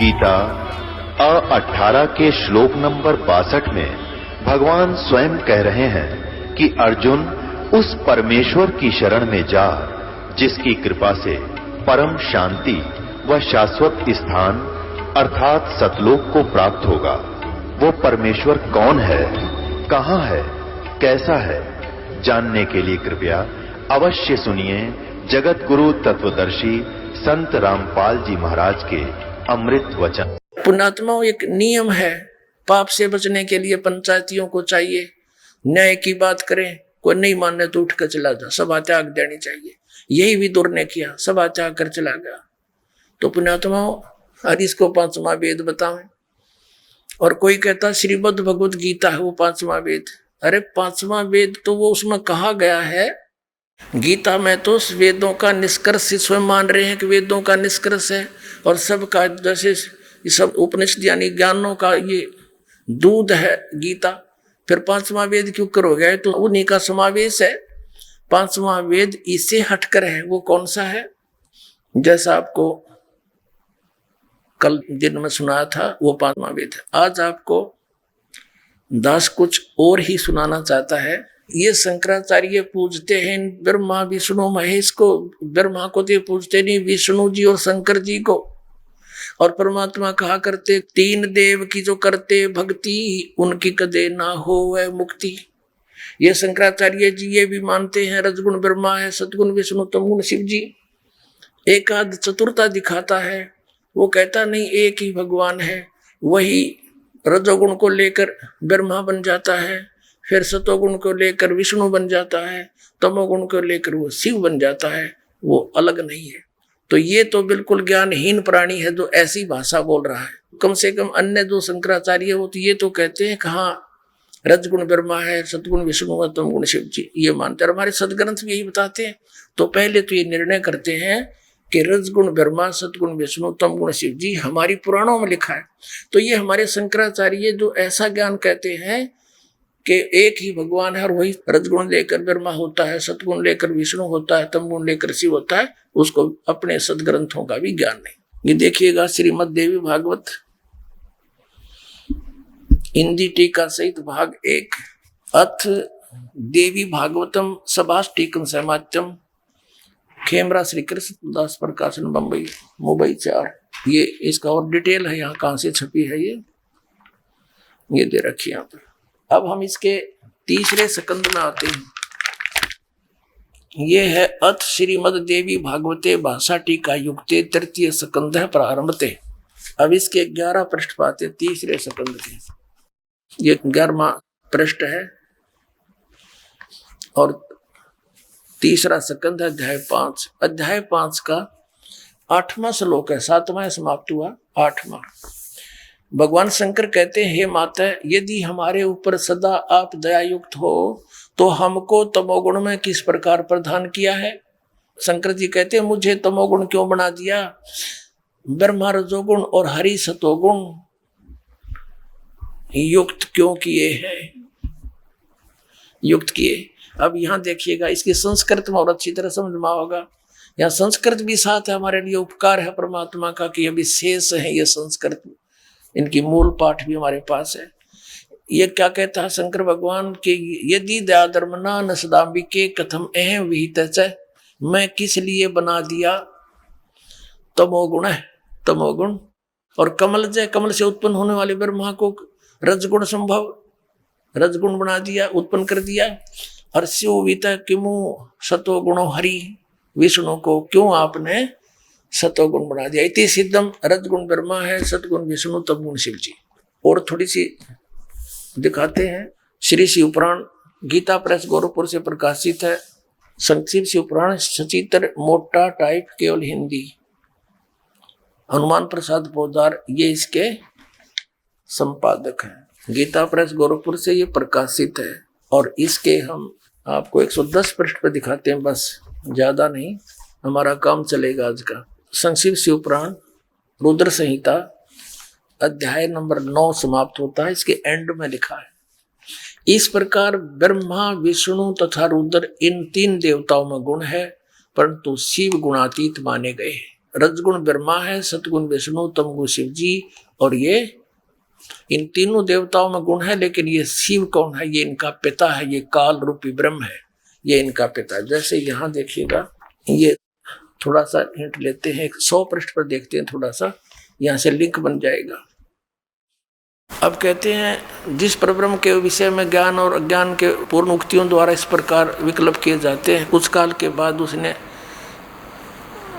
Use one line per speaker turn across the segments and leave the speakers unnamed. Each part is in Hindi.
गीता 18 के श्लोक नंबर 62 में भगवान स्वयं कह रहे हैं कि अर्जुन उस परमेश्वर की शरण में जा जिसकी कृपा से परम शांति व शाश्वत स्थान अर्थात सतलोक को प्राप्त होगा। वो परमेश्वर कौन है, कहां है, कैसा है, जानने के लिए कृपया अवश्य सुनिए जगत गुरु तत्वदर्शी संत रामपाल जी महाराज के अमृत वचन।
पुण्यात्माओं, एक नियम है, पाप से बचने के लिए पंचायतियों को चाहिए न्याय की बात करें, कोई नहीं माने तो उठ कर चला जा, सभा त्याग देनी चाहिए। यही विदुर ने किया, सभा त्याग कर चला गया। तो पुण्यात्माओं, आज इसको पांचवा वेद बतावें। और कोई कहता श्रीमद् भगवत गीता है वो पांचवा वेद। अरे पांचवा वेद तो वो उसमें कहा गया है, गीता में तो वेदों का निष्कर्ष स्वयं मान रहे हैं कि वेदों का निष्कर्ष है और सबका, जैसे सब उपनिषद यानी ज्ञानों का ये दूध है गीता। फिर पांचवा वेद क्यों करो गए, तो उन्हीं का समावेश है। पांचवा वेद इससे हटकर है, वो कौन सा है? जैसा आपको कल दिन में सुनाया था वो पांचवा वेद है। आज आपको दास कुछ और ही सुनाना चाहता है। ये शंकराचार्य पूजते हैं ब्रह्मा विष्णु महेश को। ब्रह्मा को तो पूजते नहीं, विष्णु जी और शंकर जी को। और परमात्मा कहा करते तीन देव की जो करते भक्ति उनकी कदे ना हो वह मुक्ति। ये शंकराचार्य जी ये भी मानते हैं रजगुण ब्रह्मा है, सतगुण विष्णु, तमगुण शिव जी। एकाद चतुरता दिखाता है, वो कहता नहीं एक ही भगवान है। वही रजोगुण को लेकर ब्रह्मा बन जाता है, फिर सतोगुण को लेकर विष्णु बन जाता है, तमोगुण को लेकर वो शिव बन जाता है, वो अलग नहीं है। तो ये तो बिल्कुल ज्ञानहीन प्राणी है जो ऐसी भाषा बोल रहा है। कम से कम अन्य जो शंकराचार्य हो तो ये तो कहते हैं कहाँ रजगुण ब्रह्मा है, सतगुण विष्णु है, तमगुण शिव जी, ये मानते हैं। हमारे सदग्रंथ भी यही बताते हैं। तो पहले तो ये निर्णय करते हैं कि रजगुण ब्रह्मा, सतगुण विष्णु, तमगुण शिव जी हमारी पुराणों में लिखा है। तो ये हमारे शंकराचार्य जो ऐसा ज्ञान कहते हैं कि एक ही भगवान है और वही रजगुण लेकर ब्रह्मा होता है, सतगुण लेकर विष्णु होता है, तमगुण लेकर शिव होता है, उसको अपने सदग्रंथों का भी ज्ञान नहीं। ये देखिएगा श्रीमद् देवी भागवत हिंदी टीका सहित भाग 1 अथ देवी भागवतम सभाष्टीकम समाच्यम खेमरा श्री कृष्ण दास प्रकाशन मुंबई 4। ये इसका और डिटेल है, यहाँ कहाँ से छपी है ये दे रखी यहाँ पर। अब हम इसके तीसरे स्कंद में आते हैं। ये है अथ श्रीमद् देवी भागवते भाषा टीका युक्ते तृतीय स्कंद प्रारंभते। अब इसके 11 पृष्ठ पाते तीसरे स्कंद के। ये 11वां पृष्ठ है और तीसरा स्कंद है अध्याय 5। अध्याय 5 का 8वां श्लोक है, 7वां समाप्त हुआ, 8वां। भगवान शंकर कहते हैं, हे माता, यदि हमारे ऊपर सदा आप दयायुक्त हो तो हमको तमोगुण में किस प्रकार प्रदान किया है? शंकर जी कहते हैं, मुझे तमोगुण क्यों बना दिया? ब्रह्मा रजोगुण और हरि सतोगुण युक्त क्यों किए हैं? युक्त किए। अब यहाँ देखिएगा, इसकी संस्कृत में और अच्छी तरह समझ में होगा। यहाँ संस्कृत भी साथ है, हमारे लिए उपकार है परमात्मा का कि अभी शेष है ये संस्कृत, इनकी मूल पाठ भी हमारे पास है। ये क्या कहता है शंकर भगवान के, यदि दया धर्मना न सदाम्बिके कथम अहम विहित च, मैं किस लिए बना दिया? तमोगुण है, तमोगुण। और कमल जय, कमल से उत्पन्न होने वाले ब्रह्मा को रजगुण संभव, रजगुण बना दिया, उत्पन्न कर दिया। और शिव विता किमु सतोगुणो हरि, विष्णु को क्यों आपने सतोगुण बना दिया? इति सिद्धम, रजगुण ब्रह्मा है, सतगुण विष्णु, तमगुण शिव जी। और थोड़ी सी दिखाते हैं। श्री शिव पुराण गीता प्रेस गोरखपुर से प्रकाशित है। संक्षिप्त शिव पुराण सचित्र मोटा टाइप केवल हिंदी, हनुमान प्रसाद पोदार ये इसके संपादक हैं। गीता प्रेस गोरखपुर से ये प्रकाशित है। और इसके हम आपको 110 पृष्ठ पर दिखाते हैं, बस ज्यादा नहीं, हमारा काम चलेगा आज का। संक्षिप्त शिव पुराण रुद्र संहिता अध्याय नंबर 9 समाप्त होता है। इसके एंड में लिखा है, इस प्रकार ब्रह्मा विष्णु तथा रुद्र इन 3 देवताओं में गुण है, परंतु शिव गुणातीत माने गए। रजगुण ब्रह्मा है, सतगुण विष्णु, तमगुण शिव जी, और ये इन तीनों देवताओं में गुण है, लेकिन ये शिव कौन है? ये इनका पिता है, ये काल रूपी ब्रह्म है, ये इनका पिता है। जैसे यहाँ देखिएगा, ये थोड़ा सा हिंट लेते हैं, 100 पृष्ठ पर देखते हैं, थोड़ा सा यहाँ से लिंक बन जाएगा। अब कहते हैं जिस परब्रह्म के विषय में ज्ञान और अज्ञान के पूर्ण उक्तियों द्वारा इस प्रकार विकल्प किए जाते हैं, कुछ काल के बाद उसने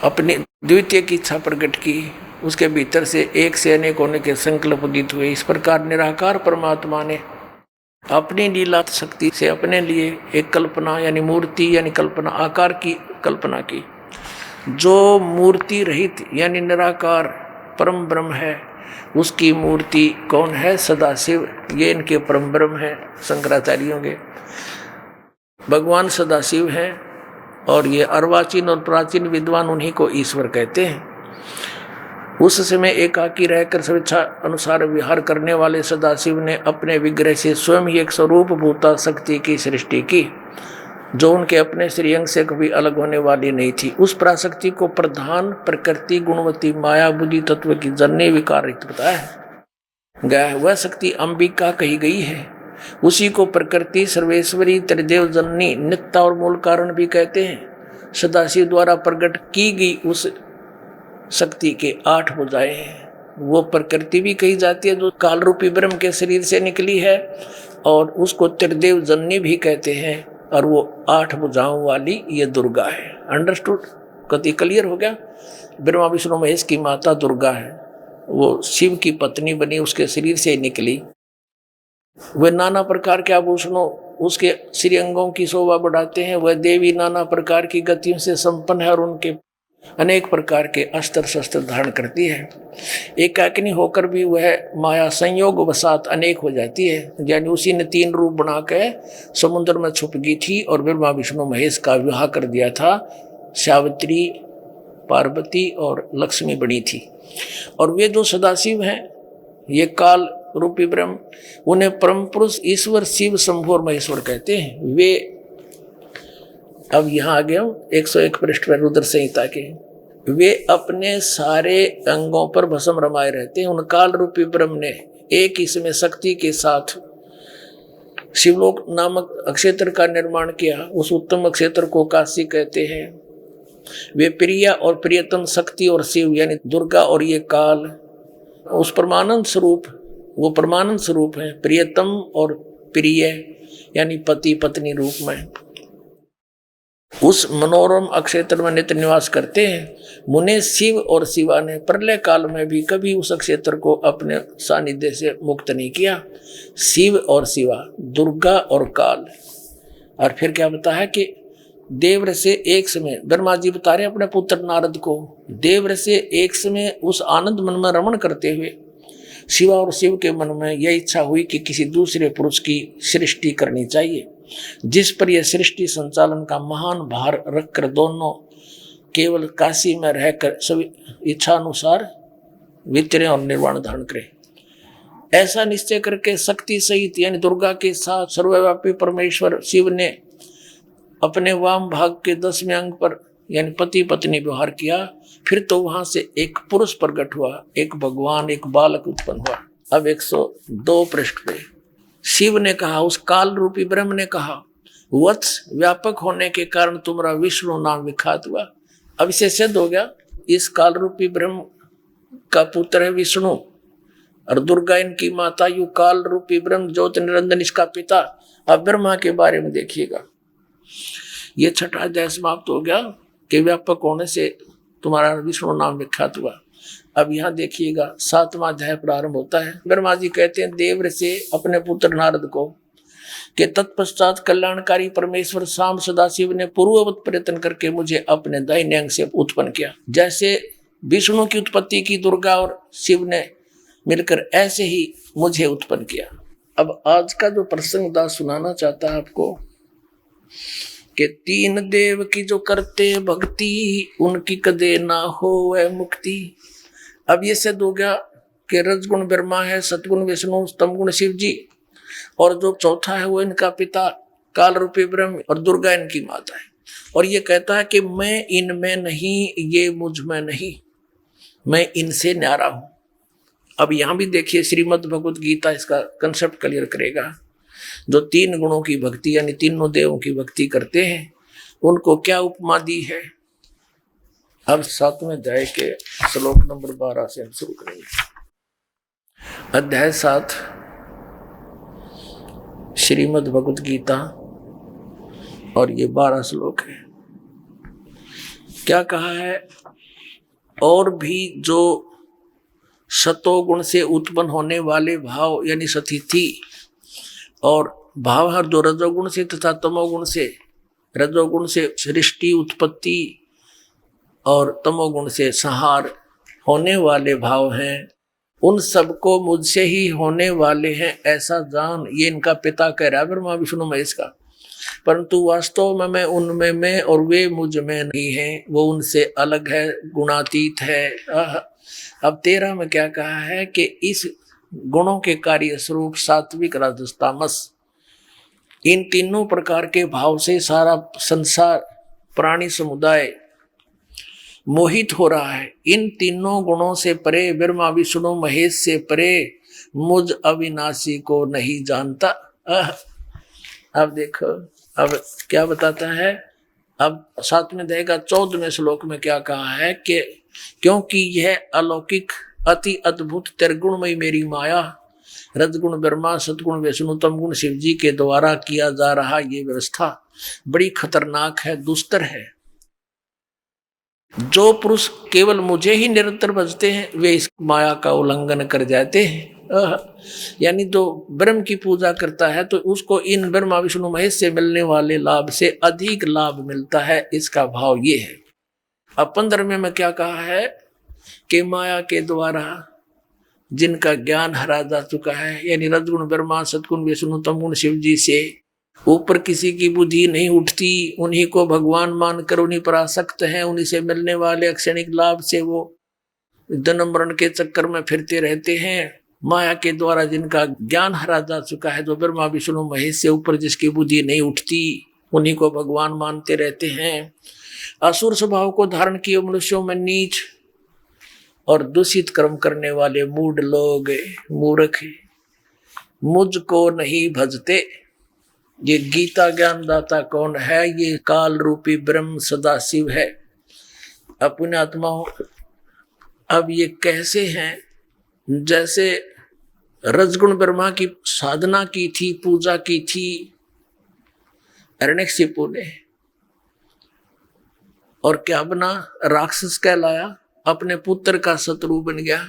अपनी द्वितीय की इच्छा प्रकट की, उसके भीतर से एक से अनेक होने के संकल्प उदित हुए। इस प्रकार निराकार परमात्मा ने अपनी लीला शक्ति से अपने लिए एक कल्पना यानी मूर्ति यानी कल्पना आकार की कल्पना की, जो मूर्ति रहित यानी निराकार परम ब्रह्म है। उसकी मूर्ति कौन है? सदाशिव, ये इनके परम ब्रह्म है शंकराचार्यों के। भगवान सदाशिव हैं और ये अर्वाचीन और प्राचीन विद्वान उन्हीं को ईश्वर कहते हैं। उस समय एकाकी रहकर स्वेच्छा अनुसार विहार करने वाले सदाशिव ने अपने विग्रह से स्वयं ही एक स्वरूप भूता शक्ति की सृष्टि की, जो उनके अपने श्रीअंग से कभी अलग होने वाली नहीं थी। उस पराशक्ति को प्रधान प्रकृति गुणवती माया बुद्धि तत्व की जननी विकारित बताया गया है। वह शक्ति अंबिका कही गई है। उसी को प्रकृति सर्वेश्वरी त्रिदेव जननी नित्य और मूल कारण भी कहते हैं। सदाशिव द्वारा प्रकट की गई उस शक्ति के 8 भुजाएं हैं। वो प्रकृति भी कही जाती है, जो काल रूपी ब्रह्म के शरीर से निकली है, और उसको त्रिदेव जननी भी कहते हैं, और वो 8 भुजाओं वाली ये दुर्गा है। अंडरस्टूड? कति क्लियर हो गया? ब्रह्मा विष्णु महेश की माता दुर्गा है, वो शिव की पत्नी बनी, उसके शरीर से निकली। वह नाना प्रकार के आभूषणों उसके श्रीअंगों की शोभा बढ़ाते हैं। वह देवी नाना प्रकार की गतियों से संपन्न है और उनके अनेक प्रकार के अस्त्र शस्त्र धारण करती है। एकाकिनी होकर भी वह माया संयोग वसात अनेक हो जाती है, यानी उसी ने 3 रूप बना के समुद्र में छुप गई थी और ब्रह्मा विष्णु महेश का विवाह कर दिया था। सावित्री, पार्वती और लक्ष्मी बनी थी। और वे जो सदाशिव हैं, ये काल रूपी ब्रह्म, उन्हें परम पुरुष ईश्वर शिव शंभु और महेश्वर कहते हैं। वे अब यहाँ आ गया 101 पृष्ठ पर रुद्र संहिता के। वे अपने सारे अंगों पर भस्म रमाए रहते हैं। उन काल रूपी ब्रह्म ने एक ही समय शक्ति के साथ शिवलोक नामक अक्षेत्र का निर्माण किया। उस उत्तम अक्षेत्र को काशी कहते हैं। वे प्रिया और प्रियतम शक्ति और शिव यानी दुर्गा और ये काल उस परमानंद स्वरूप, वो परमानंद स्वरूप है। प्रियतम और प्रिय यानी पति पत्नी रूप में उस मनोरम अक्षेत्र में नित्य निवास करते हैं। मुने शिव और शिवा ने प्रलय काल में भी कभी उस अक्षेत्र को अपने सानिध्य से मुक्त नहीं किया। शिव और शिवा, दुर्गा और काल। और फिर क्या बताया कि देवर से एक समय, ब्रह्मा जी बता रहे अपने पुत्र नारद को, देवर से एक समय उस आनंद मन में रमण करते हुए शिवा और शिव के मन में यह इच्छा हुई कि किसी दूसरे पुरुष की सृष्टि करनी चाहिए, जिस पर यह सृष्टि संचालन का महान भार रखकर दोनों केवल काशी में रहकर सभी इच्छा अनुसार विचरें और निर्वाण धारण करें। ऐसा निश्चय करके शक्ति सहित यानी दुर्गा के साथ सर्वव्यापी परमेश्वर शिव ने अपने वाम भाग के 10वें अंग पर यानी पति पत्नी व्यवहार किया। फिर तो वहां से एक पुरुष प्रकट हुआ, एक भगवान, एक बालक उत्पन्न हुआ। अब 102 पृष्ठ पे शिव ने कहा, उस काल रूपी ब्रह्म ने कहा, वत्स व्यापक होने के कारण तुम्हारा विष्णु नाम विख्यात हुआ। अब इसे सिद्ध हो गया, इस काल रूपी ब्रह्म का पुत्र है विष्णु और दुर्गा इनकी माता। यु काल रूपी ब्रह्म ज्योति निरंजन इसका पिता। अब ब्रह्मा के बारे में देखिएगा, ये 6ठा अध्याय समाप्त हो गया कि व्यापक होने से तुम्हारा विष्णु नाम विख्यात हुआ। अब यहाँ देखिएगा 7वां अध्याय प्रारंभ होता है। ब्रह्मा जी कहते हैं देवर से अपने पुत्र नारद को कि तत्पश्चात कल्याणकारी परमेश्वर शाम सदाशिव ने पूर्ववत प्रयत्न करके मुझे अपने दाहिने अंग से उत्पन्न किया। जैसे विष्णु की उत्पत्ति की दुर्गा और शिव ने मिलकर, ऐसे ही मुझे उत्पन्न किया। अब आज का जो प्रसंग दास सुनाना चाहता है आपको कि 3 देव की जो करते भक्ति, उनकी कदे ना हो वह मुक्ति। अब ये सिद्ध हो गया कि रजगुण ब्रह्मा है, सतगुण विष्णु, तमगुण शिव जी, और जो चौथा है वो इनका पिता काल रूपी ब्रह्म और दुर्गा इनकी माता है। और ये कहता है कि मैं इनमें नहीं, ये मुझ में नहीं। मैं इनसे न्यारा हूं। अब यहां भी देखिए श्रीमद् भगवत गीता इसका कंसेप्ट क्लियर करेगा। जो 3 गुणों की भक्ति यानी तीनों देवों की भक्ति करते हैं उनको क्या उपमा दी है। अब 7वें अध्याय के श्लोक नंबर 12 से हम शुरू करेंगे। अध्याय 7 श्रीमद् भगवत गीता और ये 12 श्लोक है। क्या कहा है, और भी जो सतोगुण से उत्पन्न होने वाले भाव यानी सतिथि और भाव हर जो रजोगुण से तथा तमोगुण से, रजोगुण से सृष्टि उत्पत्ति और तमोगुण से संहार होने वाले भाव हैं, उन सबको मुझसे ही होने वाले हैं ऐसा जान। ये इनका पिता कह रहा है ब्रह्मा विष्णु महेश का, परंतु वास्तव में उनमें मैं और वे मुझ में नहीं हैं, वो उनसे अलग है, गुणातीत है। अब 13 में क्या कहा है कि इस गुणों के कार्य स्वरूप सात्विक राजस तामस, इन तीनों प्रकार के भाव से सारा संसार प्राणी समुदाय मोहित हो रहा है। इन तीनों गुणों से परे, ब्रह्मा विष्णु महेश से परे मुझ अविनाशी को नहीं जानता। अब देखो अब क्या बताता है। अब 7वें अध्याय का 14वें श्लोक में क्या कहा है कि क्योंकि यह अलौकिक अति अद्भुत त्रिगुणमयी मेरी माया, रजगुण ब्रह्मा, सतगुण विष्णु, तमगुण शिव जी के द्वारा किया जा रहा ये व्यवस्था बड़ी खतरनाक है, दुस्तर है। जो पुरुष केवल मुझे ही निरंतर भजते हैं वे इस माया का उल्लंघन कर जाते हैं। यानी जो ब्रह्म की पूजा करता है तो उसको इन ब्रह्मा विष्णु महेश से मिलने वाले लाभ से अधिक लाभ मिलता है, इसका भाव ये है। अब 15वें में क्या कहा है कि माया के द्वारा जिनका ज्ञान हरा जा चुका है, यानी रजगुण ब्रह्मा, सतगुण विष्णु, तमगुण शिव जी से ऊपर किसी की बुद्धि नहीं उठती, उन्हीं को भगवान मानकर उन्हीं पर आसक्त हैं, उन्हीं से मिलने वाले क्षणिक लाभ से वो जन्म मरण के चक्कर में फिरते रहते हैं। माया के द्वारा जिनका ज्ञान हरा जा चुका है, जो ब्रह्मा विष्णु महेश से ऊपर जिसकी बुद्धि नहीं उठती, उन्हीं को भगवान मानते रहते हैं। असुर स्वभाव को धारण किए मनुष्यों में नीच और दूषित कर्म करने वाले मूढ़ लोग, मूर्ख मुझको नहीं भजते। ये गीता ज्ञानदाता कौन है? ये काल रूपी ब्रह्म सदाशिव है। अपने आत्माओं, अब ये कैसे हैं? जैसे रजगुण ब्रह्मा की साधना की थी, पूजा की थी हिरण्यकशिपु ने, और क्या बना? राक्षस कहलाया, अपने पुत्र का शत्रु बन गया,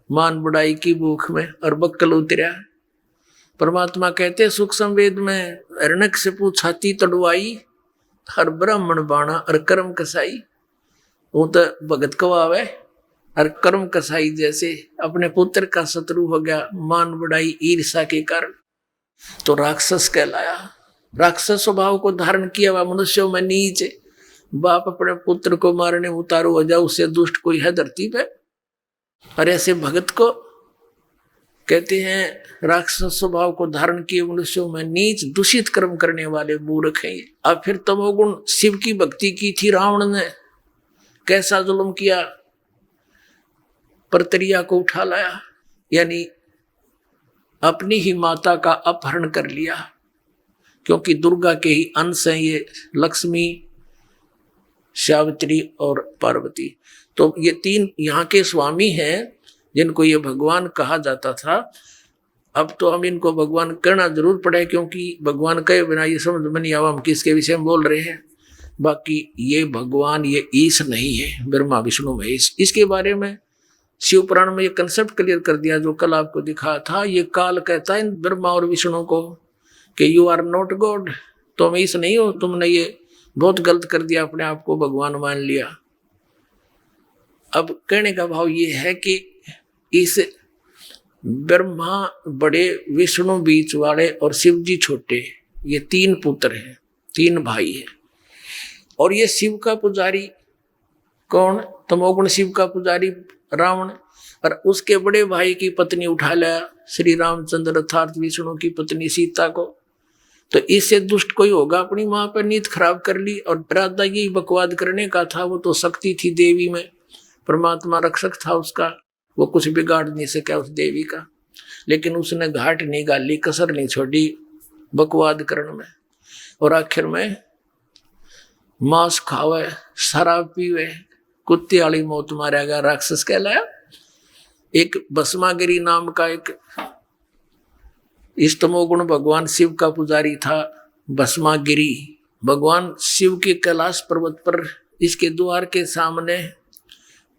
मान बढ़ाई की भूख में और बक्कल उतरा। परमात्मा कहते सुख संवेद में हिरण्यकशिपु छाती तड़वाई, हर ब्राह्मण बाणा और कर्म कसाई। वो तो भगत कवावे और कर्म कसाई जैसे अपने पुत्र का शत्रु हो गया, मान बढ़ाई ईर्षा के कारण, तो राक्षस कहलाया। राक्षस स्वभाव को धारण किया हुआ मनुष्यों में नीच, बाप अपने पुत्र को मारने उतारू हो जाओ, उससे दुष्ट कोई है धरती पे? और ऐसे भगत को कहते हैं राक्षस स्वभाव को धारण किए मनुष्यों में नीच, दूषित कर्म करने वाले मूर्ख हैं। अब फिर तमोगुण शिव की भक्ति की थी रावण ने, कैसा जुल्म किया, परतरिया को उठा लाया, यानी अपनी ही माता का अपहरण कर लिया, क्योंकि दुर्गा के ही अंश हैं ये लक्ष्मी, सावित्री और पार्वती। तो ये 3 यहाँ के स्वामी हैं जिनको ये भगवान कहा जाता था। अब तो हम इनको भगवान कहना जरूर पड़े, क्योंकि भगवान कहे बिना ये समझ में नहीं आवा हम किसके विषय में बोल रहे हैं। बाकी ये भगवान, ये ईश नहीं है, ब्रह्मा विष्णु महेश। इसके बारे में शिव पुराण में ये कंसेप्ट क्लियर कर दिया जो कल आपको दिखा था। ये काल कहता है ब्रह्मा और विष्णु को कि यू आर नॉट गॉड, तुम ईश नहीं हो, तुमने ये बहुत गलत कर दिया, अपने आप को भगवान मान लिया। अब कहने का भाव ये है कि इस ब्रह्मा बड़े, विष्णु बीच वाले और शिव जी छोटे, ये 3 पुत्र हैं, 3 भाई हैं। और ये शिव का पुजारी कौन? तमोगुण शिव का पुजारी रावण, और उसके बड़े भाई की पत्नी उठा लाया श्री रामचंद्र अर्थात विष्णु की पत्नी सीता को। तो इससे दुष्ट कोई होगा, अपनी माँ पर नीत खराब कर ली। और इरादा यही बकवाद करने का था, वो तो शक्ति थी देवी में, परमात्मा रक्षक था उसका, वो कुछ बिगाड़ नहीं सका उस देवी का, लेकिन उसने घाट नहीं गाली, कसर नहीं छोड़ी बकवाद करण में। और आखिर में मांस खावे, शराब पीवे, कुत्ते वाली मौत मारा गया, राक्षस कहलाया। एक भस्मागिरी नाम का एक तमोगुण भगवान शिव का पुजारी था, भस्मागिरी। भगवान शिव के कैलाश पर्वत पर इसके द्वार के सामने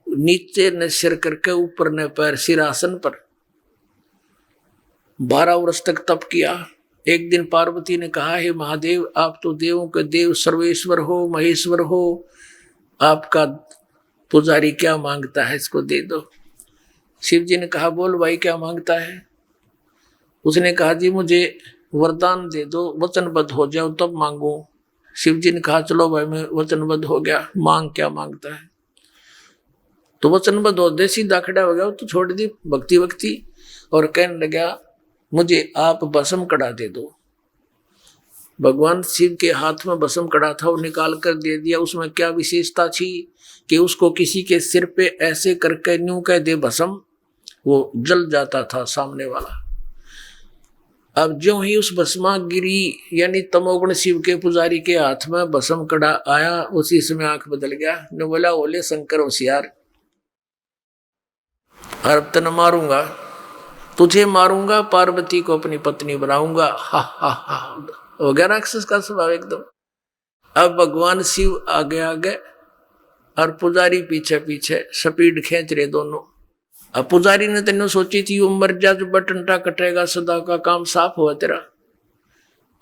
नीचे न सिर करके ऊपर न पैर, सिरासन पर 12 वर्ष तक तप किया। एक दिन पार्वती ने कहा, हे महादेव, आप तो देवों के देव, सर्वेश्वर हो, महेश्वर हो, आपका पुजारी क्या मांगता है, इसको दे दो। शिव जी ने कहा, बोल भाई क्या मांगता है। उसने कहा, जी मुझे वरदान दे दो, वचनबद्ध हो जाओ तब मांगू। शिव जी ने कहा, चलो भाई मैं वचनबद्ध हो गया, मांग क्या मांगता है। तो वचनबद्ध हो दे, सीधा खड़ा हो गया, तो छोड़ दी भक्ति और कहने लगा, मुझे आप भस्म कड़ा दे दो। भगवान शिव के हाथ में भस्म कड़ा था, वो निकाल कर दे दिया। उसमें क्या विशेषता थी कि उसको किसी के सिर पे ऐसे करके न्यू कह दे भस्म, वो जल जाता था सामने वाला। अब जो ही उस भस्मागिरी यानी तमोगुण शिव के पुजारी के हाथ में भस्म कड़ा आया, उसी समय आंख बदल गया। ने बोला, ओले शंकर होशियार, अब तो न मारूंगा, तुझे मारूंगा, पार्वती को अपनी पत्नी बनाऊंगा। हा हा हा, हो गया राक्षस का स्वभाव एकदम। अब भगवान शिव आगे आगे और पुजारी पीछे पीछे, स्पीड खींच रहे दोनों। अब पुजारी ने तेन सोची थी, वो मर जा, जो बटनटा कटेगा, सदा का काम साफ हुआ तेरा।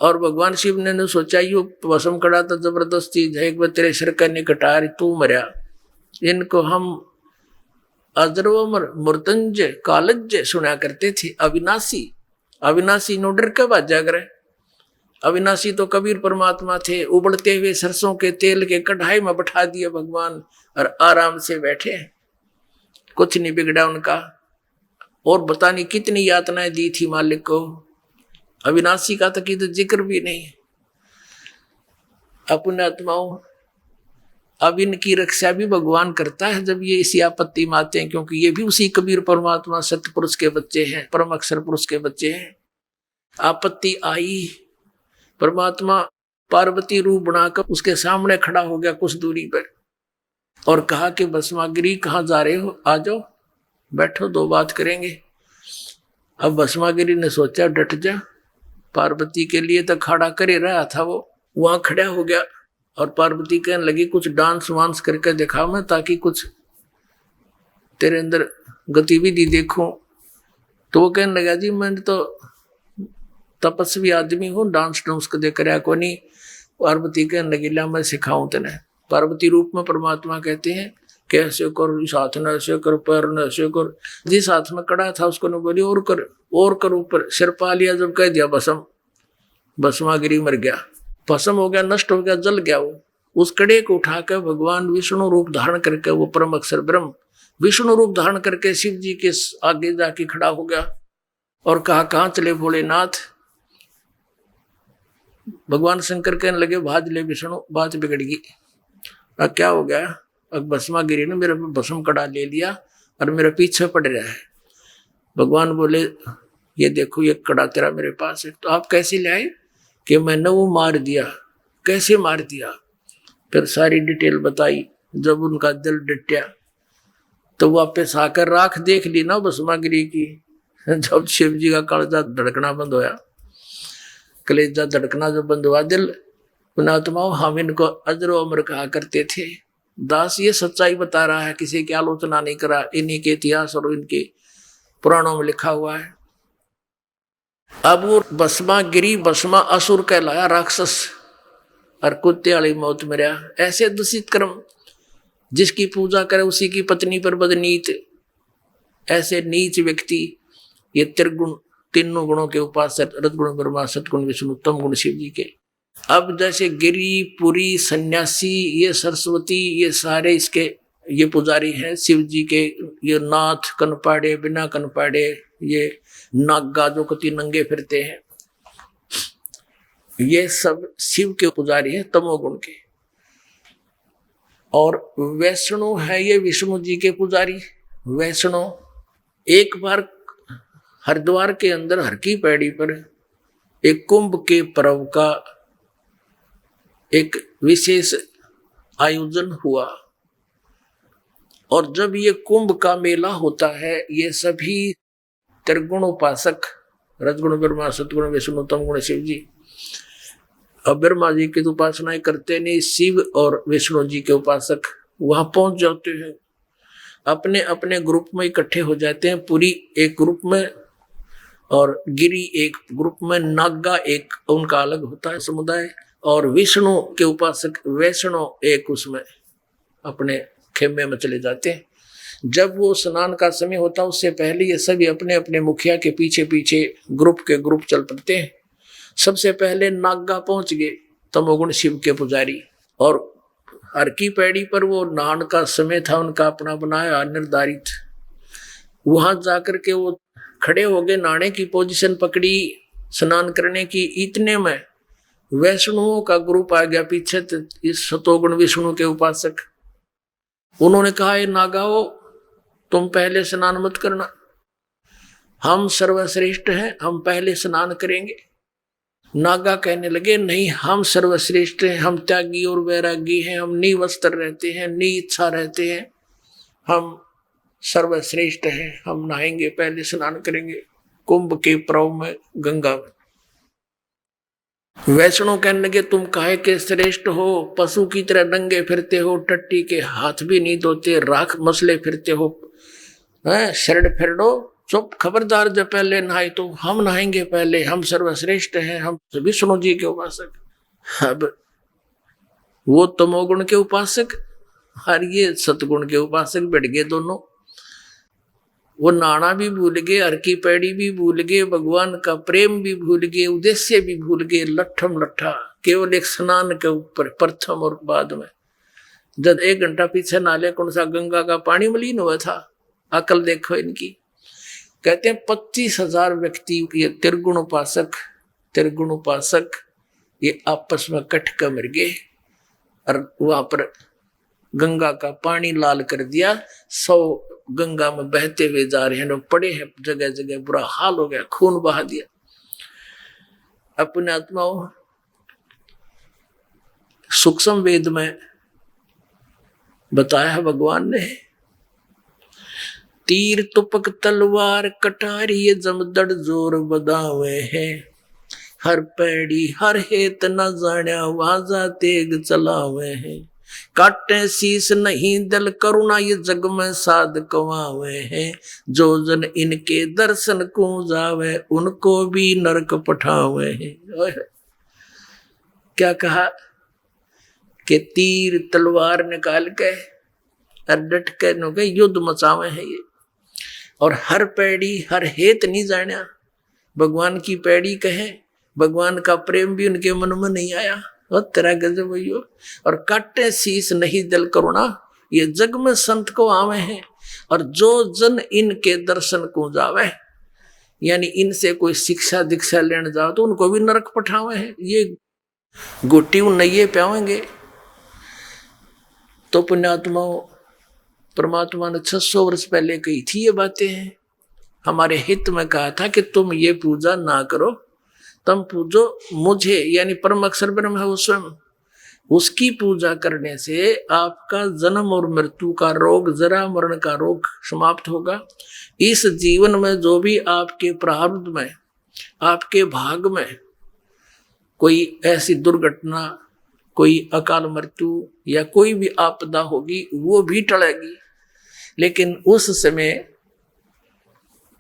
और भगवान शिव ने सोचा, यू भस्म कड़ा तो जबरदस्त चीज है, एक बार तेरे सिर का नहीं कटा रही, तू मरिया, इनको हम अजरव मूर्तंज कालज सुना करते थे। अविनाशी नो डर के बाजा करे। अविनाशी तो कबीर परमात्मा थे, उबलते हुए सरसों के तेल के कढ़ाई में बैठा दिए भगवान और आराम से बैठे, कुछ नहीं बिगड़ा उनका। और बता नहीं कितनी यातनाएं दी थी मालिक को, अविनाशी का तो जिक्र भी नहीं। अपने आत्माओं, अब इनकी रक्षा भी भगवान करता है जब ये इसी आपत्ति में आते हैं, क्योंकि ये भी उसी कबीर परमात्मा सत्य पुरुष के बच्चे हैं, परम अक्षर पुरुष के बच्चे हैं। आपत्ति आई, परमात्मा पार्वती रूप बनाकर उसके सामने खड़ा हो गया कुछ दूरी पर और कहा कि भस्मागिरी कहाँ जा रहे हो, आ जाओ, बैठो, दो बात करेंगे। अब भस्मागिरी ने सोचा, डट जा, पार्वती के लिए तो खड़ा कर ही रहा था, वो वहां खड़ा हो गया। और पार्वती कहने लगी, कुछ डांस वांस करके दिखा मैं, ताकि कुछ तेरे अंदर गतिविधि देखूं। तो वो कहने लगा, जी मैं तो तपस्वी आदमी हूँ, डांस डांस कदे कराया को नहीं। पार्वती कहने लगी, ला मैं सिखाऊं तेने। पार्वती रूप में परमात्मा कहते हैं, कैसे कर, इस हाथ न ऐसे कर, पैर न ऐसे कर। जिस हाथ में कड़ा था उसको न बोली, और कर, ऊपर सिर पा लिया, जब कह दिया भस्म, भस्मागिरी मर गया, भस्म हो गया, नष्ट हो गया, जल गया। वो उस कड़े को उठाकर भगवान विष्णु रूप धारण करके, वो परम अक्षर ब्रह्म विष्णु रूप धारण करके शिव जी के आगे जाके खड़ा हो गया और कहा, कहाँ चले भोलेनाथ। भगवान शंकर कहने लगे, भाज ले विष्णु, बात बिगड़ गई। अब क्या हो गया, अब भस्मागिरी ने मेरे पे भस्म कड़ा ले लिया और मेरे पीछे पड़ रहा है। भगवान बोले, ये देखो ये कड़ा तेरा मेरे पास है। तो आप कैसे ले आए? कि मैंने वो मार दिया। कैसे मार दिया? फिर सारी डिटेल बताई। जब उनका दिल डटया तो वापस आकर राख देख ली ना भस्मागिरी की। जब शिव जी का कलेजा धड़कना बंद होया, कलेजा धड़कना जब बंद हुआ, दिल पुणात्माओं हम इनको अजरो अमर कहा करते थे। दास ये सच्चाई बता रहा है, किसी की आलोचना नहीं करा, इन्हीं के इतिहास और इनके पुराणों में लिखा हुआ है। अब वो भस्मागिरी भस्मा असुर कहलाया, राक्षस, और कुत्ते वाली मौत मरिया। ऐसे दूषित कर्म, जिसकी पूजा करे उसी की पत्नी पर बदनीत, ऐसे नीच व्यक्ति ये त्रिगुण, तीनों गुणों के उपासक, रजगुण ब्रह्मा, सतगुण विष्णु, तम गुण शिव जी के। अब जैसे गिरी, पुरी, सन्यासी, ये सरस्वती, ये सारे इसके ये पुजारी हैं शिव जी के। ये नाथ, कनपाड़े, बिना कनपाड़े, ये नागा जो कति नंगे फिरते हैं, ये सब शिव के पुजारी हैं तमोगुण के। और वैष्णो है ये विष्णु जी के पुजारी। वैष्णो एक बार हरिद्वार के अंदर हर की पैड़ी पर एक कुंभ के पर्व का एक विशेष आयोजन हुआ, और जब ये कुंभ का मेला होता है ये सभी त्रिगुण उपासक, रजगुण ब्रह्मा सतगुण विष्णु तमगुण शिव जी, अब ब्रह्मा जी की तो उपासनाएं करते नहीं, शिव और विष्णु जी के उपासक वहां पहुंच जाते हैं, अपने अपने ग्रुप में इकट्ठे हो जाते हैं। पुरी एक ग्रुप में और गिरी एक ग्रुप में, नागा एक उनका अलग होता है समुदाय, और विष्णु के उपासक वैष्णो एक उसमें अपने खेमे में चले जाते हैं। जब वो स्नान का समय होता है उससे पहले ये सभी अपने अपने मुखिया के पीछे पीछे ग्रुप के ग्रुप चल पड़ते हैं। सबसे पहले नागा पहुंच गए तमोगुण शिव के पुजारी, और हर की पैड़ी पर वो नहान का समय था उनका अपना बनाया निर्धारित, वहां जाकर के वो खड़े हो गए, नहाने की पोजीशन पकड़ी स्नान करने की। इतने में वैष्णुओं का ग्रुप आ गया पीछे, इस सतोगुण विष्णु के उपासक। उन्होंने कहा ये नागाओ तुम पहले स्नान मत करना, हम सर्वश्रेष्ठ हैं, हम पहले स्नान करेंगे। नागा कहने लगे नहीं, हम सर्वश्रेष्ठ हैं, हम त्यागी और वैरागी हैं, हम निवस्त्र रहते हैं, इच्छा रहते हैं, हम सर्वश्रेष्ठ हैं, हम नहाएंगे, पहले स्नान करेंगे कुंभ के पर्व में गंगा में। वैष्णो कहने लगे तुम काहे के श्रेष्ठ हो, पशु की तरह नंगे फिरते हो, टट्टी के हाथ भी नहीं धोते, राख मसले फिरते हो, शरण फिरडो, चुप खबरदार, जब पहले नहाए तो हम नहाएंगे पहले, हम सर्वश्रेष्ठ हैं, हम विष्णु जी के उपासक। अब वो तमोगुण के उपासक और ये सतगुण के उपासक बैठ गए दोनों। वो नाना भी भूल गए, हर की पैड़ी भी भूल गए, भगवान का प्रेम भी भूल गए, उद्देश्य भी भूल गए, लट्ठम लट्ठा केवल एक स्नान के ऊपर प्रथम और बाद में। जब 1 घंटा पीछे नाले कौन सा गंगा का पानी मलिन हुआ था, अकल देखो इनकी। कहते हैं 25,000 व्यक्ति ये त्रिगुण उपासक ये आपस में कट कर मर गए, और वहां पर गंगा का पानी लाल कर दिया। 100 गंगा में बहते हुए जा रहे हैं, लोग पड़े हैं जगह जगह, बुरा हाल हो गया, खून बहा दिया। अपने आत्माओं सूक्ष्म वेद में बताया है भगवान ने, तीर तुपक तलवार कटारी जमदड़ जोर बदावे हैं, हर पैड़ी हर हेत न जाण्या वाजा तेग चलावे हैं, काटे शीस नहीं दल करुणा ये जग में साध कमावे हैं, जो जन इनके दर्शन को जावे उनको भी नरक पठावे हैं। क्या कहा कि तीर तलवार निकाल के डट के युद्ध मचावे हैं ये, और हर पैड़ी हर हेत नहीं जाना, भगवान की पैड़ी कहे, भगवान का प्रेम भी उनके मन में नहीं आया, और तेरा गजब भैया। और काटे शीस नहीं दल करुणा ये जग में संत को आवे हैं, और जो जन इनके दर्शन को जावे, यानी इनसे कोई शिक्षा दीक्षा लेने जाओ तो उनको भी नरक पठावे हैं, ये गोटी नैये प्यावेंगे। तो पुण्यात्माओं परमात्मा ने 600 वर्ष पहले कही थी ये बातें हैं, हमारे हित में कहा था कि तुम ये पूजा ना करो, तुम पूजो मुझे, यानी परम अक्षर ब्रह्म है वो स्वयं, उसकी पूजा करने से आपका जन्म और मृत्यु का रोग, जरा मरण का रोग समाप्त होगा। इस जीवन में जो भी आपके प्रारब्ध में, आपके भाग में कोई ऐसी दुर्घटना, कोई अकाल मृत्यु या कोई भी आपदा होगी वो भी टलेगी, लेकिन उस समय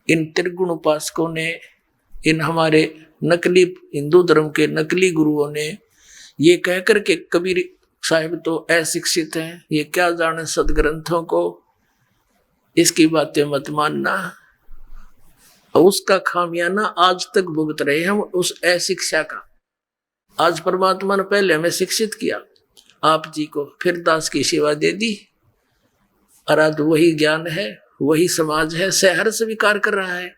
इन त्रिगुण उपासकों ने, इन हमारे नकली हिंदू धर्म के नकली गुरुओं ने ये कहकर के कबीर साहिब तो अशिक्षित हैं, ये क्या जाने सदग्रंथों को, इसकी बातें मत मानना, उसका खामियाना आज तक भुगत रहे हम उस अशिक्षा का। आज परमात्मा ने पहले हमें शिक्षित किया, आप जी को फिर दास की सेवा दे दी, अराध वही ज्ञान है, वही समाज है, सहर स्वीकार कर रहा है।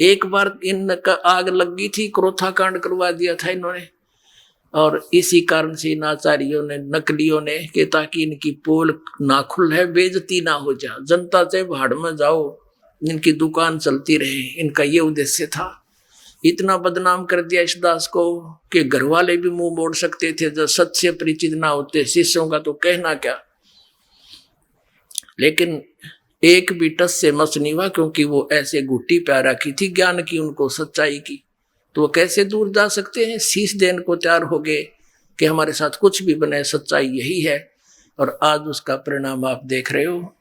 एक बार इनका आग लग गई थी, क्रोथा कांड करवा दिया था इन्होंने, और इसी कारण से नाचारियों ने, नकलियों ने, कि ताकि इनकी पोल ना खुल है, बेइज्जती ना हो जा, जनता से भाड़ में जाओ, इनकी दुकान चलती रहे, इनका ये उद्देश्य था। इतना बदनाम कर दिया इस दास को कि घर वाले भी मुंह मोड़ सकते थे जब सच से परिचित ना होते, शिष्यों का तो कहना क्या। लेकिन एक भी टस से मस नहीं हुआ, क्योंकि वो ऐसे घुट्टी प्यार रखी थी ज्ञान की, उनको सच्चाई की, तो वो कैसे दूर जा सकते हैं। शीश देने को तैयार हो गए कि हमारे साथ कुछ भी बने, सच्चाई यही है। और आज उसका परिणाम आप देख रहे हो,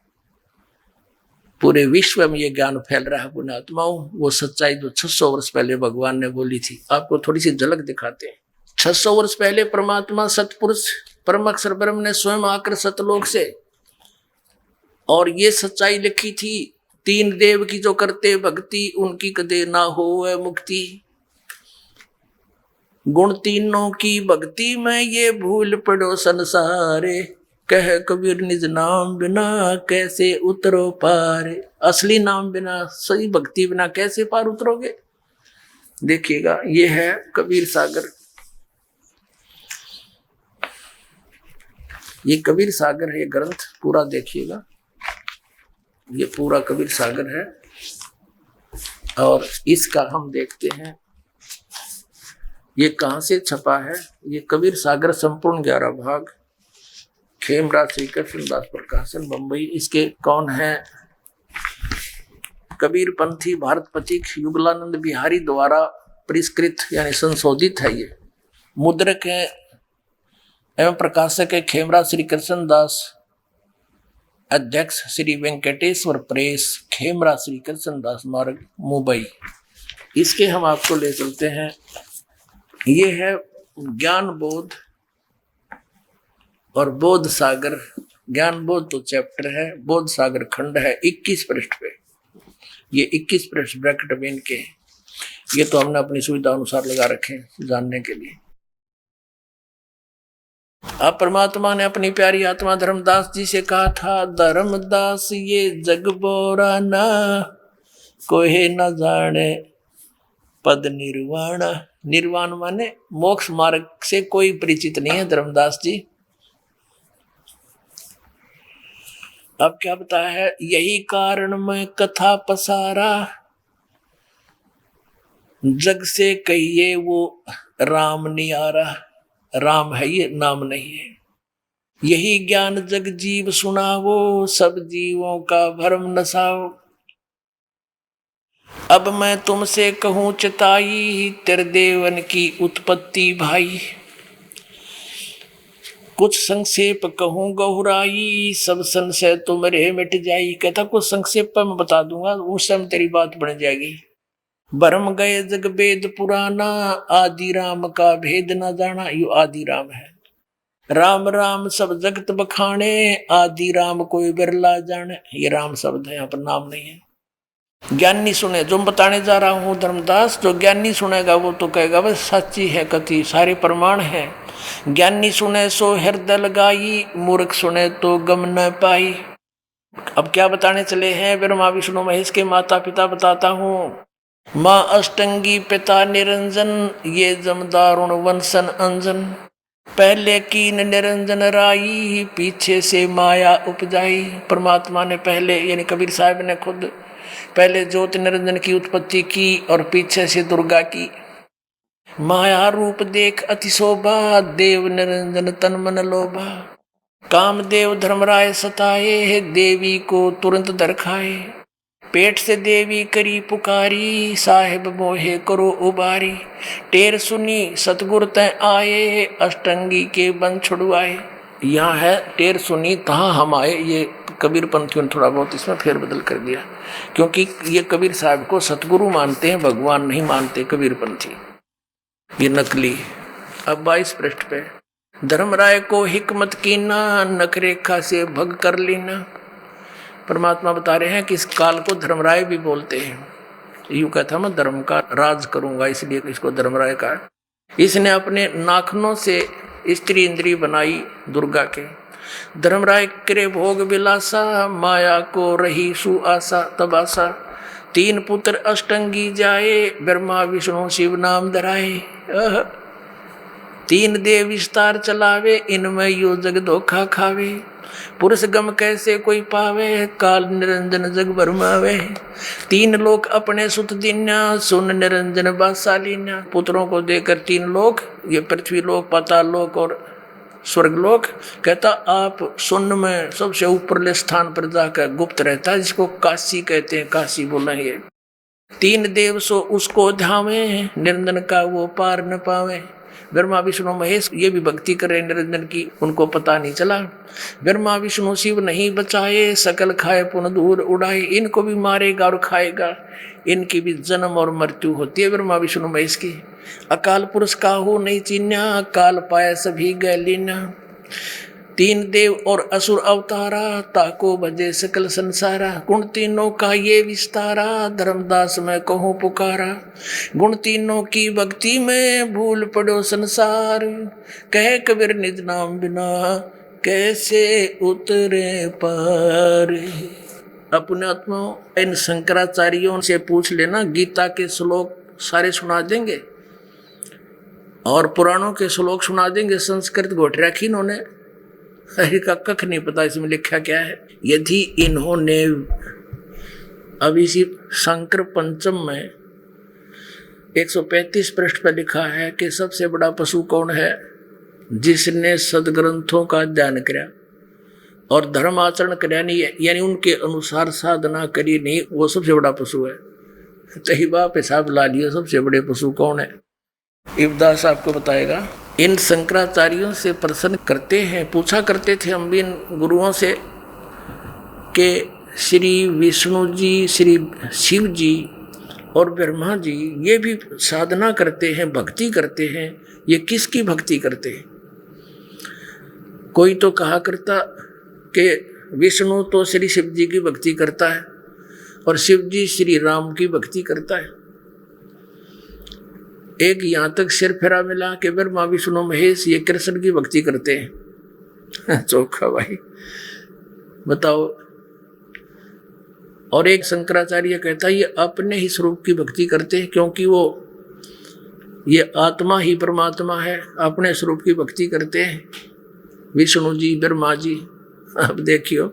पूरे विश्व में ये ज्ञान फैल रहा है पुण्यात्माओं। वो सच्चाई जो 600 वर्ष पहले भगवान ने बोली थी, आपको थोड़ी सी झलक दिखाते हैं। 600 वर्ष पहले परमात्मा सतपुरुष परम अक्षर ब्रह्म ने स्वयं आकर सतलोक से और ये सच्चाई लिखी थी, 3 देव की जो करते भक्ति उनकी कदे ना हो मुक्ति। गुण 3 की भक्ति में ये भूल पड़ो संसारे, कह कबीर निज नाम बिना कैसे उतरो पार। असली नाम बिना, सही भक्ति बिना कैसे पार उतरोगे। देखिएगा, ये है कबीर सागर। ये कबीर सागर है, ये ग्रंथ पूरा देखिएगा, ये पूरा कबीर सागर है। और इसका हम देखते हैं ये कहां से छपा है। ये कबीर सागर संपूर्ण 11 भाग, खेमराज श्री कृष्ण दास प्रकाशन, बंबई। इसके कौन है? कबीर पंथी भारत पथिक युगलानंद बिहारी द्वारा परिष्कृत यानी संशोधित है। ये मुद्रक है एवं प्रकाशक है खेमराज श्री कृष्ण दास, अध्यक्ष श्री वेंकटेश्वर प्रेस, खेमराज श्री कृष्ण दास मार्ग, मुंबई। इसके हम आपको ले चलते हैं। ये है ज्ञान बोध और बोध सागर। ज्ञान बोध तो चैप्टर है, बोध सागर खंड है 21 पृष्ठ पे। ये 21 पृष्ठ ब्रैकेट में इनके, ये तो हमने अपनी सुविधा अनुसार लगा रखे हैं जानने के लिए। अब परमात्मा ने अपनी प्यारी आत्मा धर्मदास जी से कहा था, धर्मदास ये जग बोरा ना, कोई न जाने पद निर्वाण। निर्वाण माने मोक्ष मार्ग से कोई परिचित नहीं है धर्मदास जी। अब क्या बताया है, यही कारण मैं कथा पसारा, जग से कहिए वो राम नियारा। राम है ये, नाम नहीं है। यही ज्ञान जग जीव सुनावो, सब जीवों का भरम नसाओ। अब मैं तुमसे कहूं चिताई, तेरे देवन की उत्पत्ति भाई। कुछ संक्षेप कहूं गहुराई, सब संशय तुम्हारे मिट जाई। कहता कुछ संक्षेप पर मैं बता दूंगा, उस समय तेरी बात बन जाएगी। भरम गए जग वेद पुराना, आदि राम का भेद न जाना। यू आदि राम है। राम राम सब जगत बखाने, आदि राम कोई बिरला जाने। ये राम शब्द है, यहाँ पर नाम नहीं है। ज्ञानी सुने, जो बताने जा रहा हूं धर्मदास, जो ज्ञानी सुनेगा वो तो कहेगा बस सच्ची है कथी, सारे प्रमाण है। ज्ञानी सुने सो हृदय लगाई, मूर्ख सुने तो गम न पाई। अब क्या बताने चले हैं, ब्रह्मा विष्णु महेश के माता पिता बताता हूं। माँ अष्टंगी पिता निरंजन, ये जमदारुण वंशन अंजन। पहले कीन निरंजन राई, पीछे से माया उपजाई। परमात्मा ने पहले यानी कबीर साहब ने खुद पहले ज्योति निरंजन की उत्पत्ति की और पीछे से दुर्गा की। माया रूप देख अति शोभा, देव निरंजन तन मन लोभा। कामदेव धर्मराय सताए, देवी को तुरंत दरखाए। पेट से देवी करी पुकारी, साहेब मोहे करो उबारी। टेर सुनी सतगुर तय आए, अष्टंगी के बन छुड़वाए। यहाँ है टेर सुनी तहाँ हम आए। ये कबीर पंथियों ने थोड़ा बहुत इसमें फेरबदल कर दिया, क्योंकि ये कबीर साहब को सतगुरु मानते हैं, भगवान नहीं मानते कबीर पंथी, ये नकली। अब 22 पृष्ठ पे, धर्मराय को हिकमत कीना, नखरेखा से भग कर लेना। परमात्मा बता रहे हैं कि इस काल को धर्मराय भी बोलते हैं। यूं कहता मैं धर्म का राज करूंगा, इसलिए इसको धर्मराय का। इसने अपने नाखनों से स्त्री इंद्री बनाई दुर्गा के। धर्मराय करे भोग विलासा, माया को रही सुआसा तबासा। 3 पुत्र अष्टंगी जाए, ब्रह्मा विष्णु शिव नाम धराए। तीन देव विस्तार चलावे, इनमें यो जग धोखा खावे। पुरुष गम कैसे कोई पावे, काल निरंजन जग भरमावे। तीन लोक अपने सुत दीन्या, सुन निरंजन बादशालीन्या। पुत्रों को देकर तीन लोक, ये पृथ्वी लोक, पाताल लोक और स्वर्ग लोक। कहता आप सुन में सबसे ऊपरले स्थान पर जाकर गुप्त रहता है, जिसको काशी कहते हैं, काशी बोला ये। तीन देव सो उसको ध्यावे, निरंजन का वो पार न पावे। ब्रह्मा विष्णु महेश ये भी भक्ति कर रहे निरंजन की, उनको पता नहीं चला। ब्रह्मा विष्णु शिव नहीं बचाए, सकल खाए पुन दूर उड़ाए। इनको भी मारेगा और खाएगा, इनकी भी जन्म और मृत्यु होती है ब्रह्मा विष्णु महेश की। अकाल पुरुष काहू नहीं चिन्या, काल पाए सभी गैलीना। तीन देव और असुर अवतारा, ताको भजे सकल संसारा। गुण तीनों का ये विस्तारा, धर्मदास मैं कहूँ पुकारा। गुण तीनों की भक्ति में भूल पड़ो संसार, कह कबीर निज नाम बिना कैसे उतरे पार। अपने आत्मा इन शंकराचार्यों से पूछ लेना, गीता के श्लोक सारे सुना देंगे और पुराणों के श्लोक सुना देंगे। संस्कृत घोट रखी इन्होंने, हरि का कख नहीं पता इसमें लिखा क्या है। यदि इन्होंने अब इसी शंकर पंचम में 135 पृष्ठ पर लिखा है कि सबसे बड़ा पशु कौन है, जिसने सदग्रंथों का अध्ययन किया और धर्म आचरण कराया नहीं है, यानी उनके अनुसार साधना करी नहीं, वो सबसे बड़ा पशु है। तही बाप हिसाब ला लिया सबसे बड़े पशु कौन है। इब्दास आपको बताएगा। इन शंकराचार्यों से प्रश्न करते हैं, पूछा करते थे हम भी इन गुरुओं से कि श्री विष्णु जी, श्री शिव जी और ब्रह्मा जी ये भी साधना करते हैं, भक्ति करते हैं, ये किसकी भक्ति करते हैं। कोई तो कहा करता कि विष्णु तो श्री शिव जी की भक्ति करता है और शिव जी श्री राम की भक्ति करता है। एक यहाँ तक सिर फेरा मिला कि ब्रह्मा विष्णु महेश ये कृष्ण की भक्ति करते हैं। चौखा भाई बताओ। और एक शंकराचार्य कहता है ये अपने ही स्वरूप की भक्ति करते हैं, क्योंकि वो ये आत्मा ही परमात्मा है, अपने स्वरूप की भक्ति करते हैं विष्णु जी ब्रह्मा जी। अब देखियो,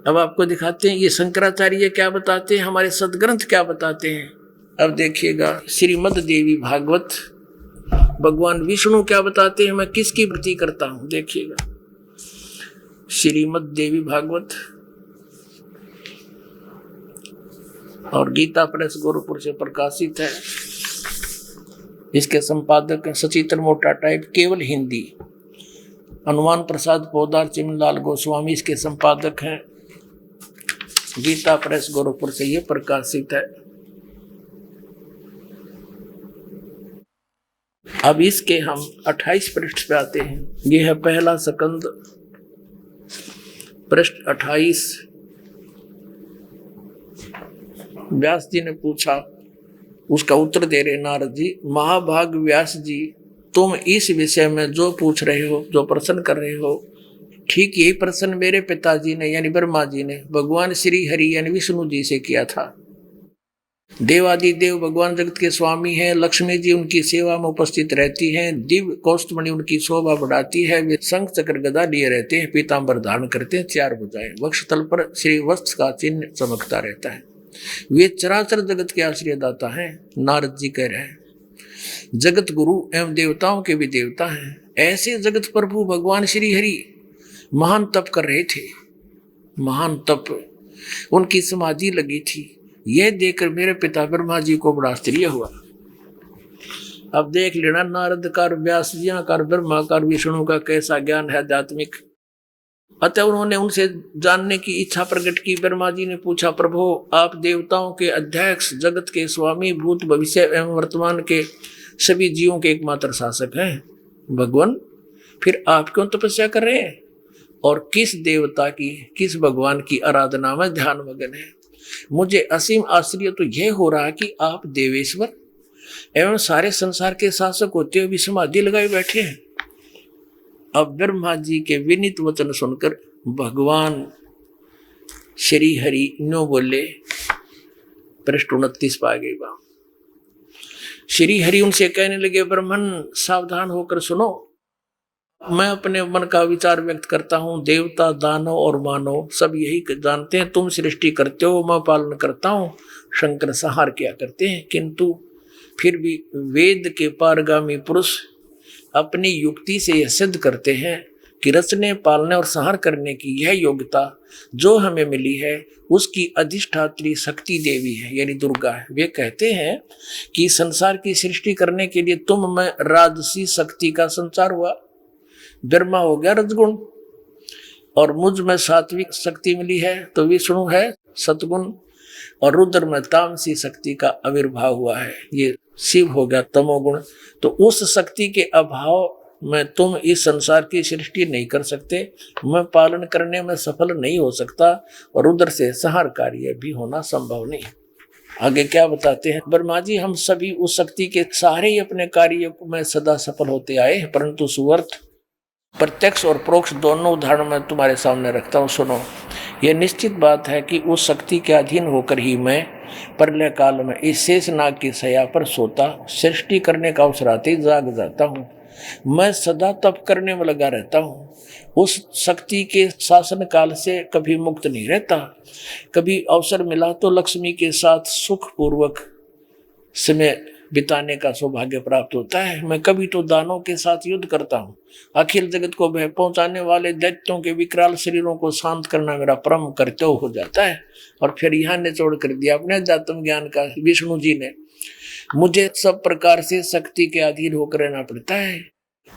अब आपको दिखाते हैं ये शंकराचार्य क्या बताते हैं, हमारे सदग्रंथ क्या बताते हैं। अब देखिएगा श्रीमद् देवी भागवत, भगवान विष्णु क्या बताते हैं, मैं किसकी भक्ति करता हूं। देखिएगा श्रीमद् देवी भागवत और गीता प्रेस गोरखपुर से प्रकाशित है। इसके संपादक सचित्र मोटा टाइप, केवल हिंदी। हनुमान प्रसाद पोदार चिमनलाल गोस्वामी इसके संपादक हैं। गीता प्रेस गोरखपुर से ये प्रकाशित है। अब इसके हम 28 पृष्ठ पे आते हैं। यह है पहला स्कंद, पृष्ठ 28। व्यास जी ने पूछा, उसका उत्तर दे रहे नारद जी। महाभाग व्यास जी, तुम इस विषय में जो पूछ रहे हो, जो प्रश्न कर रहे हो, ठीक यही प्रश्न मेरे पिताजी ने यानी ब्रह्मा जी ने भगवान श्री हरि यानी विष्णु जी से किया था। देवादि देव भगवान जगत के स्वामी हैं। लक्ष्मी जी उनकी सेवा में उपस्थित रहती हैं। दिव्य कौस्तुभमणि उनकी शोभा बढ़ाती है। वे शंख चक्र गदा लिए रहते हैं, पीतांबर धारण करते हैं, 4 भुजाएं, वक्षस्थल पर श्री वस्त्र का चिन्ह चमकता रहता है। वे चराचर जगत के आश्रय दाता हैं। नारद जी कह रहे हैं जगत गुरु एवं देवताओं के भी देवता हैं। ऐसे जगत प्रभु भगवान श्री हरि महान तप कर रहे थे, महान तप, उनकी समाधि लगी थी। यह देखकर मेरे पिता ब्रह्मा जी को बड़ा आश्चर्य हुआ। अब देख लेना नारद का, व्यास जी का, ब्रह्मा का, विष्णु का कैसा ज्ञान है आध्यात्मिक। अतः उन्होंने उनसे जानने की इच्छा प्रकट की। ब्रह्मा जी ने पूछा, प्रभु आप देवताओं के अध्यक्ष, जगत के स्वामी, भूत भविष्य एवं वर्तमान के सभी जीवों के एकमात्र शासक हैं भगवान, फिर आप क्यों तपस्या कर रहे हैं और किस देवता की, किस भगवान की आराधना में ध्यान मगन है। मुझे असीम आश्चर्य तो यह हो रहा है कि आप देवेश्वर एवं सारे संसार के शासक होते हुए भी समाधि लगाए बैठे हैं। अब ब्रह्मा जी के विनीत वचन सुनकर भगवान श्री हरि नो बोले, पृष्ठ 29 पा गई बा। श्री हरि उनसे कहने लगे, ब्राह्मण सावधान होकर सुनो, मैं अपने मन का विचार व्यक्त करता हूँ। देवता, दानव और मानव सब यही जानते हैं, तुम सृष्टि करते हो, मैं पालन करता हूँ, शंकर संहार किया करते हैं। किंतु फिर भी वेद के पारगामी पुरुष अपनी युक्ति से यह सिद्ध करते हैं कि रचने, पालने और संहार करने की यह योग्यता जो हमें मिली है उसकी अधिष्ठात्री शक्ति देवी है, यानी दुर्गा है। वे कहते हैं कि संसार की सृष्टि करने के लिए तुम में राजसी शक्ति का संचार हुआ, ब्रह्मा हो गया रजगुण, और मुझ में सात्विक शक्ति मिली है तो विष्णु है सतगुण, और रुद्र में तामसी शक्ति का आविर्भाव हुआ है, ये शिव हो गया तमोगुण। तो उस शक्ति के अभाव में तुम इस संसार की सृष्टि नहीं कर सकते, मैं पालन करने में सफल नहीं हो सकता, और रुद्र से संहार कार्य भी होना संभव नहीं। आगे क्या बताते हैं, ब्रह्मा जी हम सभी उस शक्ति के सहारे ही अपने कार्य में सदा सफल होते आए, परंतु सुवर्थ प्रत्यक्ष और परोक्ष दोनों उदाहरण मैं तुम्हारे सामने रखता हूँ, सुनो। यह निश्चित बात है कि उस शक्ति के अधीन होकर ही मैं प्रलय काल में इस शेषनाग की शैया पर सोता, सृष्टि करने का अवसर आते ही जाग जाता हूँ। मैं सदा तप करने में लगा रहता हूँ, उस शक्ति के शासन काल से कभी मुक्त नहीं रहता। कभी अवसर मिला तो लक्ष्मी के साथ सुख पूर्वक समय बिताने का सौभाग्य प्राप्त होता है। मैं कभी तो दानों के साथ युद्ध करता हूँ, अखिल जगत को भय पहुंचाने वाले दैत्यों के विकराल शरीरों को शांत करना मेरा परम कर्तव्य हो जाता है। और फिर यहाँ निचोड़ कर दिया अपने अध्यात्म ज्ञान का विष्णु जी ने, मुझे सब प्रकार से शक्ति के अधीन होकर रहना पड़ता है,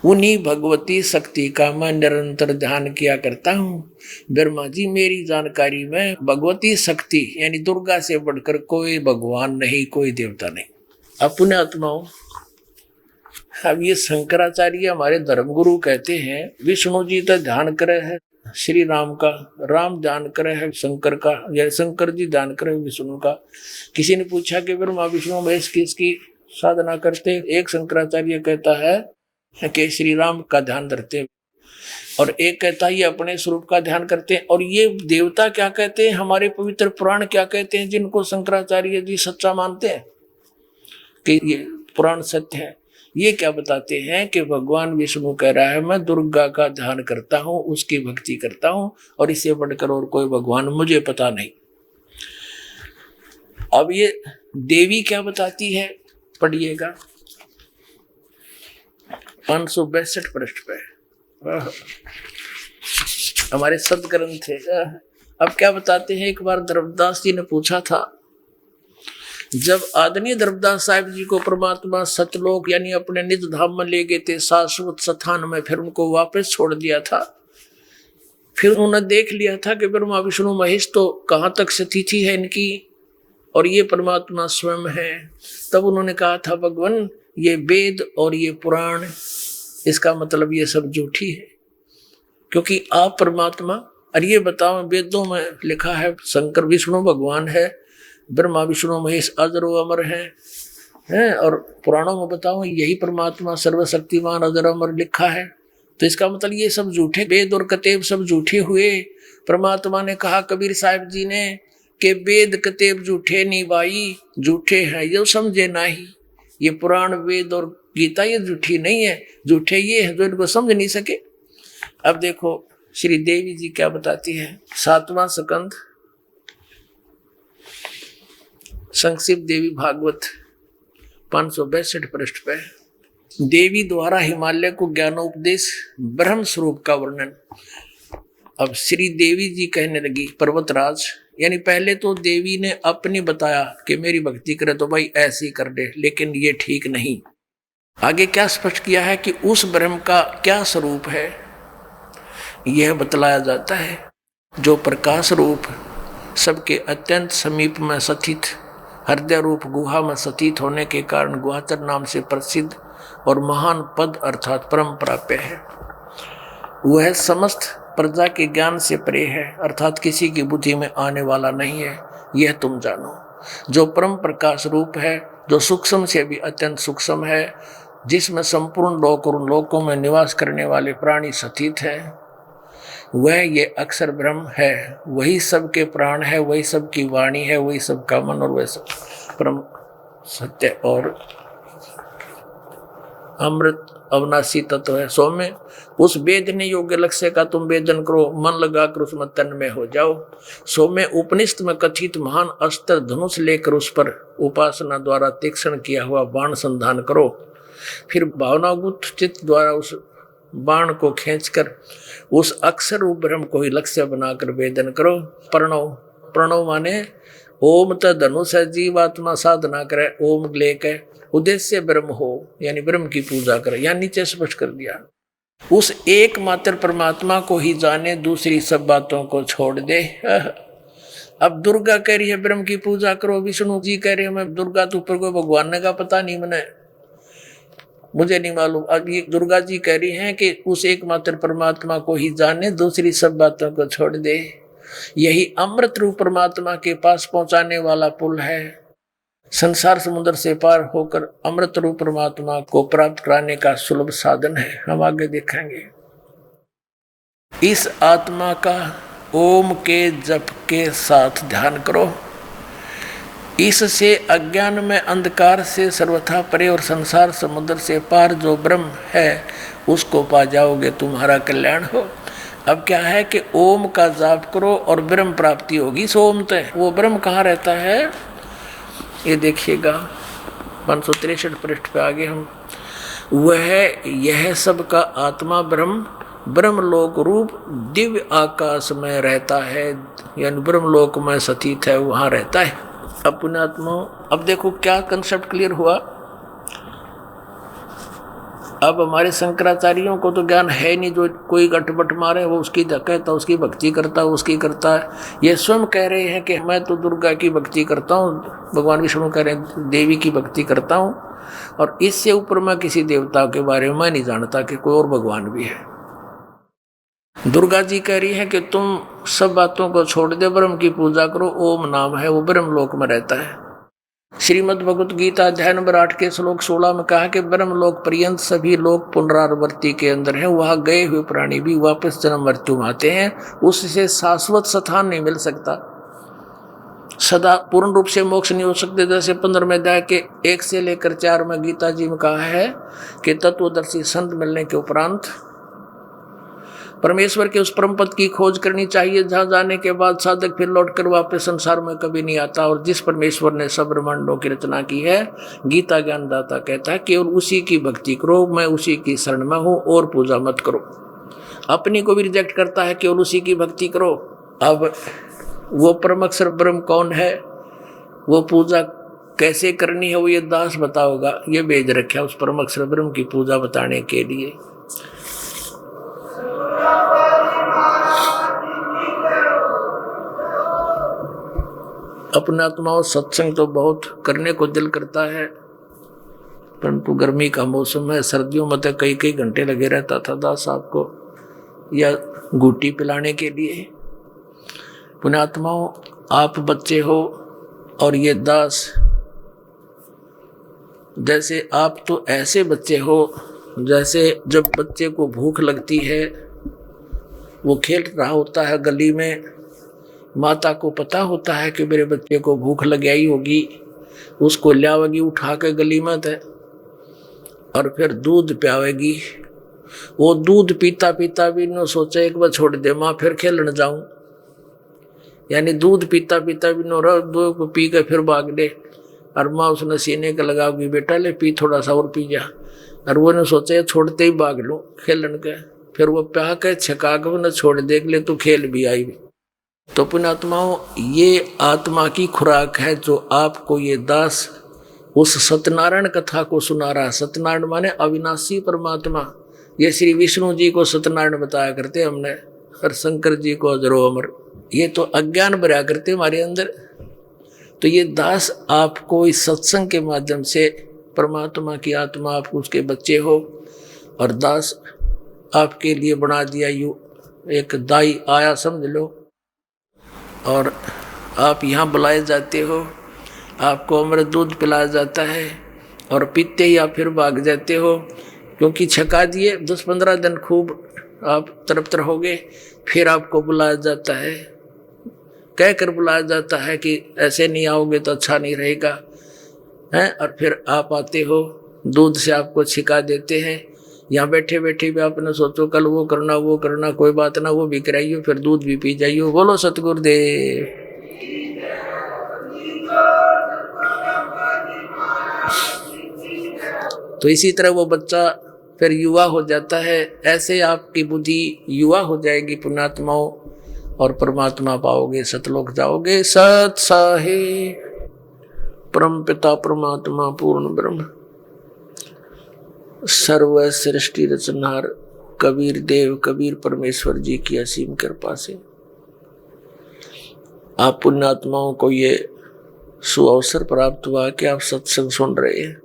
उन्हीं भगवती शक्ति का मैं निरंतर ध्यान किया करता हूँ। ब्रह्मा जी मेरी जानकारी में भगवती शक्ति यानी दुर्गा से बढ़कर कोई भगवान नहीं, कोई देवता नहीं। अपने आत्माओं, अब ये शंकराचार्य हमारे धर्मगुरु कहते हैं विष्णु जी तो ध्यान करे है श्री राम का, राम ध्यान करे है शंकर का, या शंकर जी ध्यान करे विष्णु का। किसी ने पूछा कि ब्रह्मा विष्णु महेश किसकी साधना करते, एक शंकराचार्य कहता है कि श्री राम का ध्यान धरते, और एक कहता है ये अपने स्वरूप का ध्यान करते हैं। और ये देवता क्या कहते हैं, हमारे पवित्र पुराण क्या कहते हैं, जिनको शंकराचार्य जी सच्चा मानते हैं कि ये पुराण सत्य है, ये क्या बताते हैं कि भगवान विष्णु कह रहा है मैं दुर्गा का ध्यान करता हूँ, उसकी भक्ति करता हूँ, और इससे बढ़कर और कोई भगवान मुझे पता नहीं। अब ये देवी क्या बताती है, पढ़िएगा 562 पृष्ठ पे हमारे सदग्रंथ है। अब क्या बताते हैं, एक बार धर्मदास जी ने पूछा था, जब आदरणीय धर्मदास साहिब जी को परमात्मा सतलोक यानी अपने निज धाम में ले गए थे, शाश्वत स्थान में, फिर उनको वापस छोड़ दिया था। फिर उन्होंने देख लिया था कि ब्रह्मा विष्णु महेश तो कहाँ तक स्थिति है इनकी, और ये परमात्मा स्वयं है। तब उन्होंने कहा था भगवान ये वेद और ये पुराण, इसका मतलब ये सब झूठी है, क्योंकि आप परमात्मा, और ये बताओ वेदों में लिखा है शंकर विष्णु भगवान है, ब्रह्मा विष्णु महेश अजर व अमर हैं, और पुराणों में बताओ यही परमात्मा सर्वशक्तिमान अजर अमर लिखा है। तो इसका मतलब ये सब झूठे, वेद और कतेब सब झूठे हुए। परमात्मा ने कहा कबीर साहिब जी ने कि वेद कतेब झूठे नहीं भाई, झूठे हैं ये समझे नहीं, ये पुराण वेद और गीता ये झूठी नहीं है, झूठे ये है जो इनको समझ नहीं सके। अब देखो श्री देवी जी क्या बताती है, 7वां स्कंद संक्षिप्त देवी भागवत 562 पृष्ठ पे देवी द्वारा हिमालय को ज्ञानोपदेश ब्रह्म स्वरूप का वर्णन। अब श्री देवी जी कहने लगी पर्वतराज, यानी पहले तो देवी ने अपनी बताया कि मेरी भक्ति करे तो भाई ऐसे ही कर दे, लेकिन ये ठीक नहीं। आगे क्या स्पष्ट किया है कि उस ब्रह्म का क्या स्वरूप है यह बतलाया जाता है, जो प्रकाश रूप सबके अत्यंत समीप में स्थित हृदय रूप गुहा में स्थित होने के कारण गुहाचर नाम से प्रसिद्ध और महान पद अर्थात परम प्राप्य है। वह समस्त प्रजा के ज्ञान से परे है, अर्थात किसी की बुद्धि में आने वाला नहीं है, यह तुम जानो। जो परम प्रकाश रूप है, जो सूक्ष्म से भी अत्यंत सूक्ष्म है, जिसमें संपूर्ण लोक और उन लोकों में निवास करने वाले प्राणी स्थित है, वह ये अक्षर ब्रह्म है। वही सबके प्राण है, वही सबकी वाणी है, वही सबका मन, और वह सब परम सत्य और अमृत अविनाशी तत्व है। सौम्य उस वेदने योग्य लक्ष्य का तुम वेदन करो, मन लगाकर उसमें तन्मय हो जाओ। सौम्य उपनिषद में कथित महान अस्त्र धनुष लेकर उस पर उपासना द्वारा तीक्ष्ण किया हुआ बाण संधान करो। फिर भावनागुप्त चित्त द्वारा उस बाण को खींचकर उस अक्षर रूप ब्रह्म को ही लक्ष्य बनाकर वेदन करो। प्रणव, प्रणव माने ओम त धनुष है, जीवात्मा साधना करे, ओम लेके उद्देश्य ब्रह्म हो, यानी ब्रह्म की पूजा करे। यानी नीचे स्पष्ट कर दिया, उस एकमात्र परमात्मा को ही जाने, दूसरी सब बातों को छोड़ दे। अब दुर्गा कह रही है ब्रह्म की पूजा करो, विष्णु जी कह रहे हैं मैं दुर्गा तो ऊपर को भगवान ने का पता नहीं, मने मुझे नहीं मालूम। अब ये दुर्गा जी कह रही हैं कि उस एकमात्र परमात्मा को ही जाने, दूसरी सब बातों को छोड़ दे। यही अमृत रूप परमात्मा के पास पहुंचाने वाला पुल है। संसार समुद्र से पार होकर अमृत रूप परमात्मा को प्राप्त कराने का सुलभ साधन है। हम आगे देखेंगे। इस आत्मा का ओम के जप के साथ ध्यान करो। इससे अज्ञान में अंधकार से सर्वथा परे और संसार समुद्र से पार जो ब्रह्म है उसको पा जाओगे, तुम्हारा कल्याण हो। अब क्या है कि ओम का जाप करो और ब्रह्म प्राप्ति होगी। सोम तो वो ब्रह्म कहाँ रहता है, ये देखिएगा 563 पृष्ठ पे आगे हम, वह यह सब का आत्मा ब्रह्म ब्रह्मलोक रूप दिव्य आकाश में रहता है, यानी ब्रह्मलोक में स्थित है, वहाँ रहता है। अब पुण्यात्मा, अब देखो क्या कंसेप्ट क्लियर हुआ। अब हमारे शंकराचार्यों को तो ज्ञान है नहीं, जो कोई गटबट मारे वो उसकी कहता, उसकी भक्ति करता है, उसकी करता है। ये स्वयं कह रहे हैं कि मैं तो दुर्गा की भक्ति करता हूँ, भगवान विष्णु कह रहे हैं देवी की भक्ति करता हूँ, और इससे ऊपर मैं किसी देवता के बारे में मैं नहीं जानता कि कोई और भगवान भी है। दुर्गा जी कह रही है कि तुम सब बातों को छोड़ दे, ब्रह्म की पूजा करो। ओम नाम है, वो ब्रह्म लोक में रहता है। श्रीमद् भगवत गीता अध्याय नंबर 8 के श्लोक 16 में कहा कि ब्रह्मलोक पर्यंत सभी लोग पुनरावृत्ति के अंदर हैं, वहां गए हुए प्राणी भी वापस जन्म मृत्यु में आते हैं, उससे शाश्वत स्थान नहीं मिल सकता, सदा पूर्ण रूप से मोक्ष नहीं हो सकते। जैसे 15वें अध्याय के 1 से लेकर 4 में गीता जी में कहा है कि तत्वदर्शी संत मिलने के उपरांत परमेश्वर के उस परम पद की खोज करनी चाहिए, जहां जाने के बाद साधक फिर लौटकर वापस संसार में कभी नहीं आता। और जिस परमेश्वर ने सब ब्रह्मांडों की रचना की है, गीता ज्ञानदाता कहता है केवल उसी की भक्ति करो, मैं उसी की शरण में हूं, और पूजा मत करो। अपनी को भी रिजेक्ट करता है, केवल उसी की भक्ति करो। अब वो परम अक्षर ब्रह्म कौन है, वो पूजा कैसे करनी है, वो ये दास बताओगा। ये भेज रखा उस परम अक्षर ब्रह्म की पूजा बताने के लिए। अपने आत्माओं सत्संग तो बहुत करने को दिल करता है, परंतु गर्मी का मौसम है, सर्दियों में तो कई कई घंटे लगे रहता था दास साहब को या घूटी पिलाने के लिए। पुण्यात्माओं, आप बच्चे हो और ये दास, जैसे आप तो ऐसे बच्चे हो जैसे जब बच्चे को भूख लगती है, वो खेल रहा होता है गली में, माता को पता होता है कि मेरे बच्चे को भूख लग आई होगी, उसको लावेगी उठा के गली में थे और फिर दूध पियावेगी। वो दूध पीता पीता भी न सोचे एक बार छोड़ दे माँ फिर खेलने जाऊं, यानी दूध पीता पीता भी न रहा, दो पी के फिर भाग दे, और माँ उसने सीने का लगाओगी, बेटा ले पी थोड़ा सा और पी जा, और वो ने सोचे छोड़ते ही भाग लूँ खेलन के, फिर वो प्या के छका के न छोड़ देख ले तो खेल भी आई। तो पुण्यात्माओं, ये आत्मा की खुराक है जो आपको ये दास उस सत्यनारायण कथा को सुना रहा। सत्यनारायण माने अविनाशी परमात्मा। ये श्री विष्णु जी को सत्यनारायण बताया करते हमने, और शंकर जी को अजरो अमर। ये तो अज्ञान भरा करते हमारे अंदर। तो ये दास आपको इस सत्संग के माध्यम से परमात्मा की आत्मा, आप उसके बच्चे हो, और दास आपके लिए बना दिया यू एक दाई आया समझ लो, और आप यहाँ बुलाए जाते हो, आपको अमृत दूध पिलाया जाता है, और पीते ही आप फिर भाग जाते हो, क्योंकि छका दिए 10-15 दिन खूब आप तरफ हो गए, फिर आपको बुलाया जाता है, कहकर बुलाया जाता है कि ऐसे नहीं आओगे तो अच्छा नहीं रहेगा, हैं, और फिर आप आते हो, दूध से आपको छिका देते हैं। यहाँ बैठे बैठे भी आपने सोचो कल वो करना, कोई बात ना, वो भी कराइयो, फिर दूध भी पी जाइयो। बोलो सतगुरुदेव। तो इसी तरह वो बच्चा फिर युवा हो जाता है। ऐसे आपकी बुद्धि युवा हो जाएगी पुण्यात्माओं, और परमात्मा पाओगे, सतलोक जाओगे। सत साहे परम पिता परमात्मा पूर्ण ब्रह्म सर्व सृष्टि रचनहार कबीर देव कबीर परमेश्वर जी की असीम कृपा से आप पुण्यात्माओं को ये सुअवसर प्राप्त हुआ कि आप सत्संग सुन रहे हैं।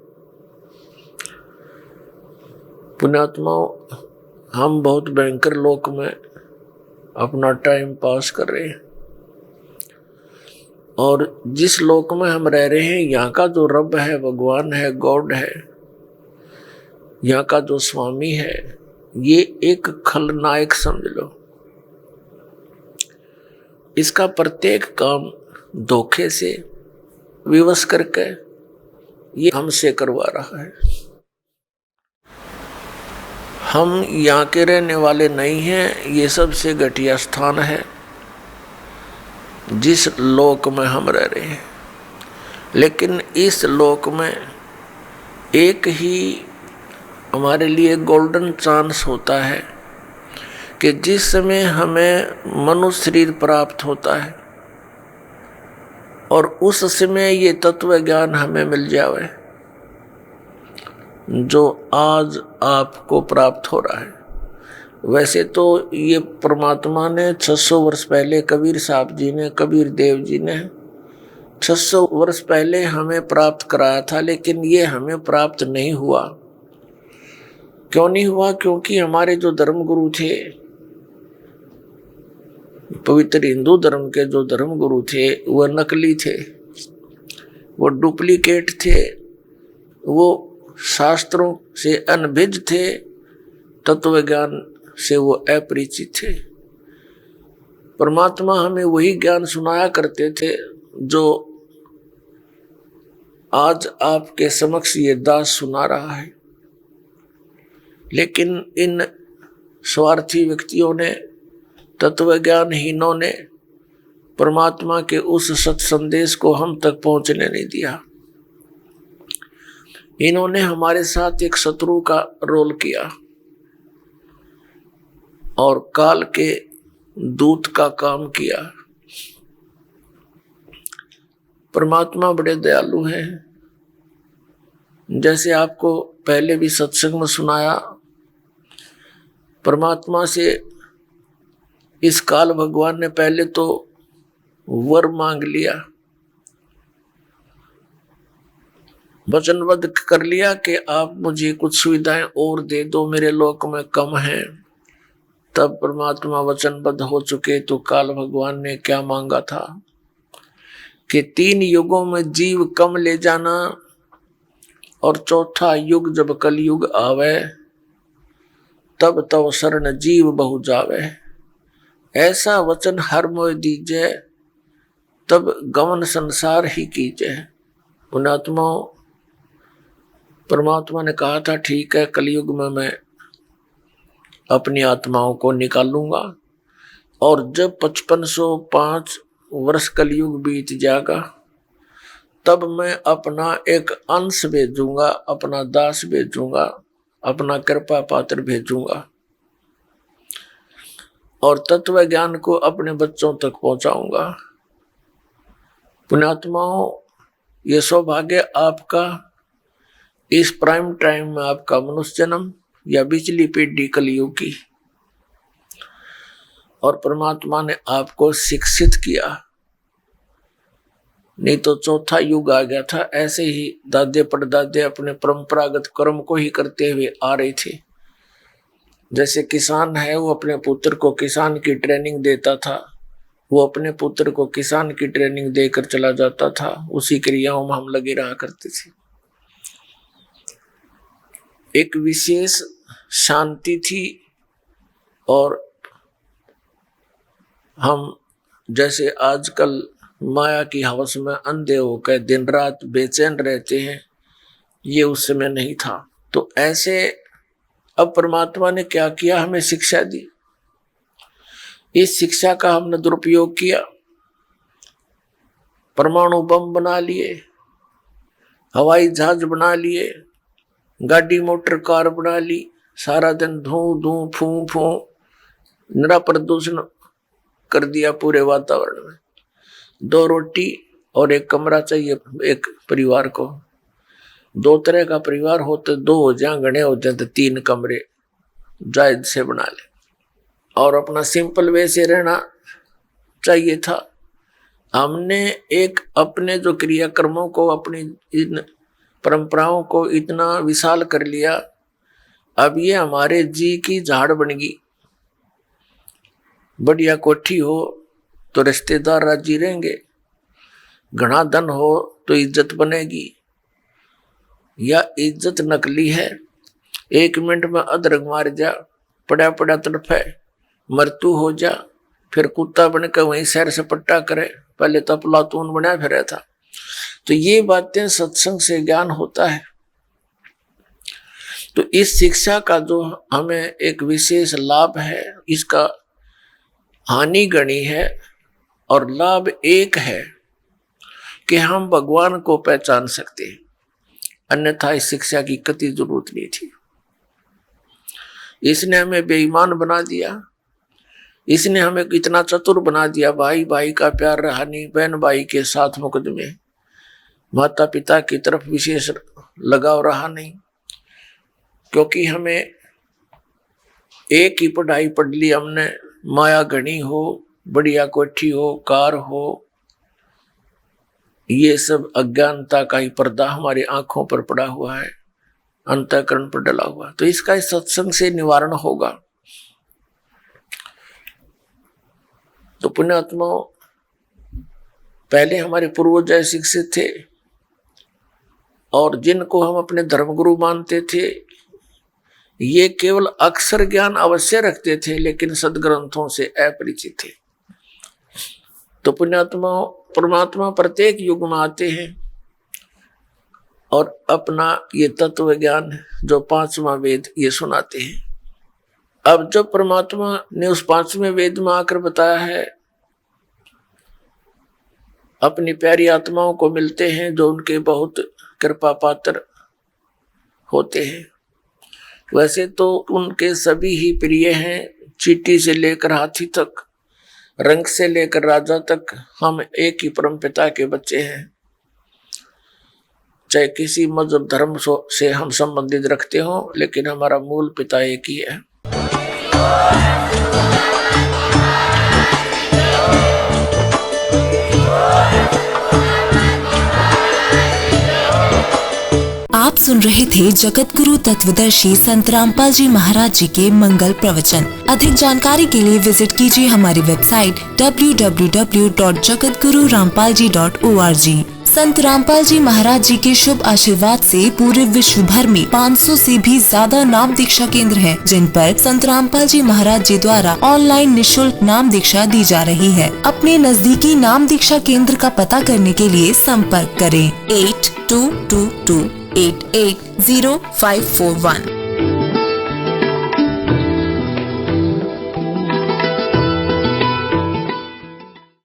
पुण्यात्माओं, हम बहुत भयंकर लोक में अपना टाइम पास कर रहे हैं, और जिस लोक में हम रह रहे हैं यहाँ का जो रब है, भगवान है, गॉड है, यहाँ का जो स्वामी है, ये एक खलनायक समझ लो। इसका प्रत्येक काम धोखे से विवश करके ये हमसे करवा रहा है। हम यहाँ के रहने वाले नहीं हैं, ये सबसे घटिया स्थान है जिस लोक में हम रह रहे हैं। लेकिन इस लोक में एक ही हमारे लिए गोल्डन चांस होता है कि जिस समय हमें मनुष्य शरीर प्राप्त होता है और उस समय ये तत्व ज्ञान हमें मिल जाए जो आज आपको प्राप्त हो रहा है। वैसे तो ये परमात्मा ने 600 वर्ष पहले कबीर साहब जी ने, कबीर देव जी ने 600 वर्ष पहले हमें प्राप्त कराया था, लेकिन ये हमें प्राप्त नहीं हुआ। क्यों नहीं हुआ? क्योंकि हमारे जो धर्म गुरु थे, पवित्र हिंदू धर्म के जो धर्म गुरु थे, वह नकली थे, वो डुप्लीकेट थे, वो शास्त्रों से अनभिज्ञ थे, तत्व ज्ञान से वो अपरिचित थे। परमात्मा हमें वही ज्ञान सुनाया करते थे जो आज आपके समक्ष ये दास सुना रहा है। लेकिन इन स्वार्थी व्यक्तियों ने, तत्व ज्ञानहीनों ने परमात्मा के उस सत संदेश को हम तक पहुंचने नहीं दिया। इन्होंने हमारे साथ एक शत्रु का रोल किया और काल के दूत का काम किया। परमात्मा बड़े दयालु हैं। जैसे आपको पहले भी सत्संग में सुनाया, परमात्मा से इस काल भगवान ने पहले तो वर मांग लिया, वचनबद्ध कर लिया कि आप मुझे कुछ सुविधाएं और दे दो, मेरे लोक में कम है। तब परमात्मा वचनबद्ध हो चुके तो काल भगवान ने क्या मांगा था कि 3 युगों में जीव कम ले जाना, और चौथा युग जब कलयुग आवे तब तव शरण जीव बहु जावे। ऐसा वचन हर मोह दीजे, तब गमन संसार ही कीजे। पुण्यात्माओं, परमात्मा ने कहा था ठीक है, कलयुग में मैं अपनी आत्माओं को निकालूंगा, और जब 5505 वर्ष कलयुग बीत जाएगा तब मैं अपना एक अंश भेजूंगा, अपना दास भेजूंगा, अपना कृपा पात्र भेजूंगा, और तत्व ज्ञान को अपने बच्चों तक पहुंचाऊंगा। पुण्यात्माओं, ये सौभाग्य आपका इस प्राइम टाइम में, आपका मनुष्य जन्म या बिचली पीढ़ी कलयुग की, और परमात्मा ने आपको शिक्षित किया। नहीं तो चौथा युग आ गया था। ऐसे ही दादे परदादे अपने परंपरागत कर्म को ही करते हुए आ रहे थे। जैसे किसान है, वो अपने पुत्र को किसान की ट्रेनिंग देता था, वो अपने पुत्र को किसान की ट्रेनिंग देकर चला जाता था, उसी क्रियाओं में हम लगे रहा करते थे। एक विशेष शांति थी, और हम जैसे आजकल माया की हवस में अंधे होकर दिन रात बेचैन रहते हैं, ये उस समय नहीं था। तो ऐसे अब परमात्मा ने क्या किया, हमें शिक्षा दी। इस शिक्षा का हमने दुरुपयोग किया, परमाणु बम बना लिए, हवाई जहाज बना लिए, गाड़ी मोटर कार बना ली, सारा दिन धूं धूं फूं फूं, निरा प्रदूषण कर दिया पूरे वातावरण में। 2 रोटी और 1 कमरा चाहिए एक परिवार को। 2 तरह का परिवार होते 2 हो जाए, घने हो जाए तो 3 कमरे जायज से बना ले, और अपना सिंपल वे से रहना चाहिए था। हमने एक अपने जो क्रियाक्रमों को, अपनी इन परंपराओं को इतना विशाल कर लिया, अब ये हमारे जी की झाड़ बन गई। बढ़िया कोठी हो तो रिश्तेदार राजी रहेंगे, घना धन हो तो इज्जत बनेगी, या इज्जत नकली है, 1 मिनट में अदरक मार जा, पड़ा पड़ा तड़फे, मृत्यु हो जा, फिर कुत्ता बनकर वहीं सैर सपट्टा करे, पहले तो प्लातून बना फिर था। तो ये बातें सत्संग से ज्ञान होता है। तो इस शिक्षा का जो हमें एक विशेष लाभ है, इसका हानि गणी है और लाभ एक है कि हम भगवान को पहचान सकते हैं, अन्यथा इस शिक्षा की कतई जरूरत नहीं थी। इसने हमें बेईमान बना दिया, इसने हमें इतना चतुर बना दिया, भाई भाई का प्यार रहा नहीं, बहन भाई के साथ मुकदमे, माता पिता की तरफ विशेष लगाव रहा नहीं, क्योंकि हमें एक ही पढ़ाई पढ़ ली हमने, माया घनी हो, बढ़िया कोठी हो, कार हो, ये सब अज्ञानता का ही पर्दा हमारी आंखों पर पड़ा हुआ है, अंतःकरण पर डला हुआ। तो इसका इस सत्संग से निवारण होगा। तो पुण्यात्मा, पहले हमारे पूर्वज शिक्षित थे और जिनको हम अपने धर्मगुरु मानते थे, ये केवल अक्षर ज्ञान अवश्य रखते थे लेकिन सदग्रंथों से अपरिचित थे। तो पुण्यात्मा, परमात्मा प्रत्येक युग में आते हैं और अपना ये तत्व ज्ञान जो 5वां वेद ये सुनाते हैं। अब जब परमात्मा ने उस 5वें वेद में आकर बताया है, अपनी प्यारी आत्माओं को मिलते हैं जो उनके बहुत कृपा पात्र होते हैं। वैसे तो उनके सभी ही प्रिय हैं, चींटी से लेकर हाथी तक, रंग से लेकर राजा तक, हम एक ही परम पिता के बच्चे हैं। चाहे किसी मजहब धर्म से हम संबंधित रखते हो, लेकिन हमारा मूल पिता एक ही है।
आप सुन रहे थे जगत गुरु तत्वदर्शी संत रामपाल जी महाराज जी के मंगल प्रवचन। अधिक जानकारी के लिए विजिट कीजिए हमारी वेबसाइट www.jagatgururampalji.org। संत रामपाल जी महाराज जी के शुभ आशीर्वाद से पूरे विश्व भर में 500 से भी ज्यादा नाम दीक्षा केंद्र हैं, जिन पर संत रामपाल जी महाराज जी द्वारा ऑनलाइन निःशुल्क नाम दीक्षा दी जा रही है। अपने नजदीकी नाम दीक्षा केंद्र का पता करने के लिए संपर्क करें 8222880541।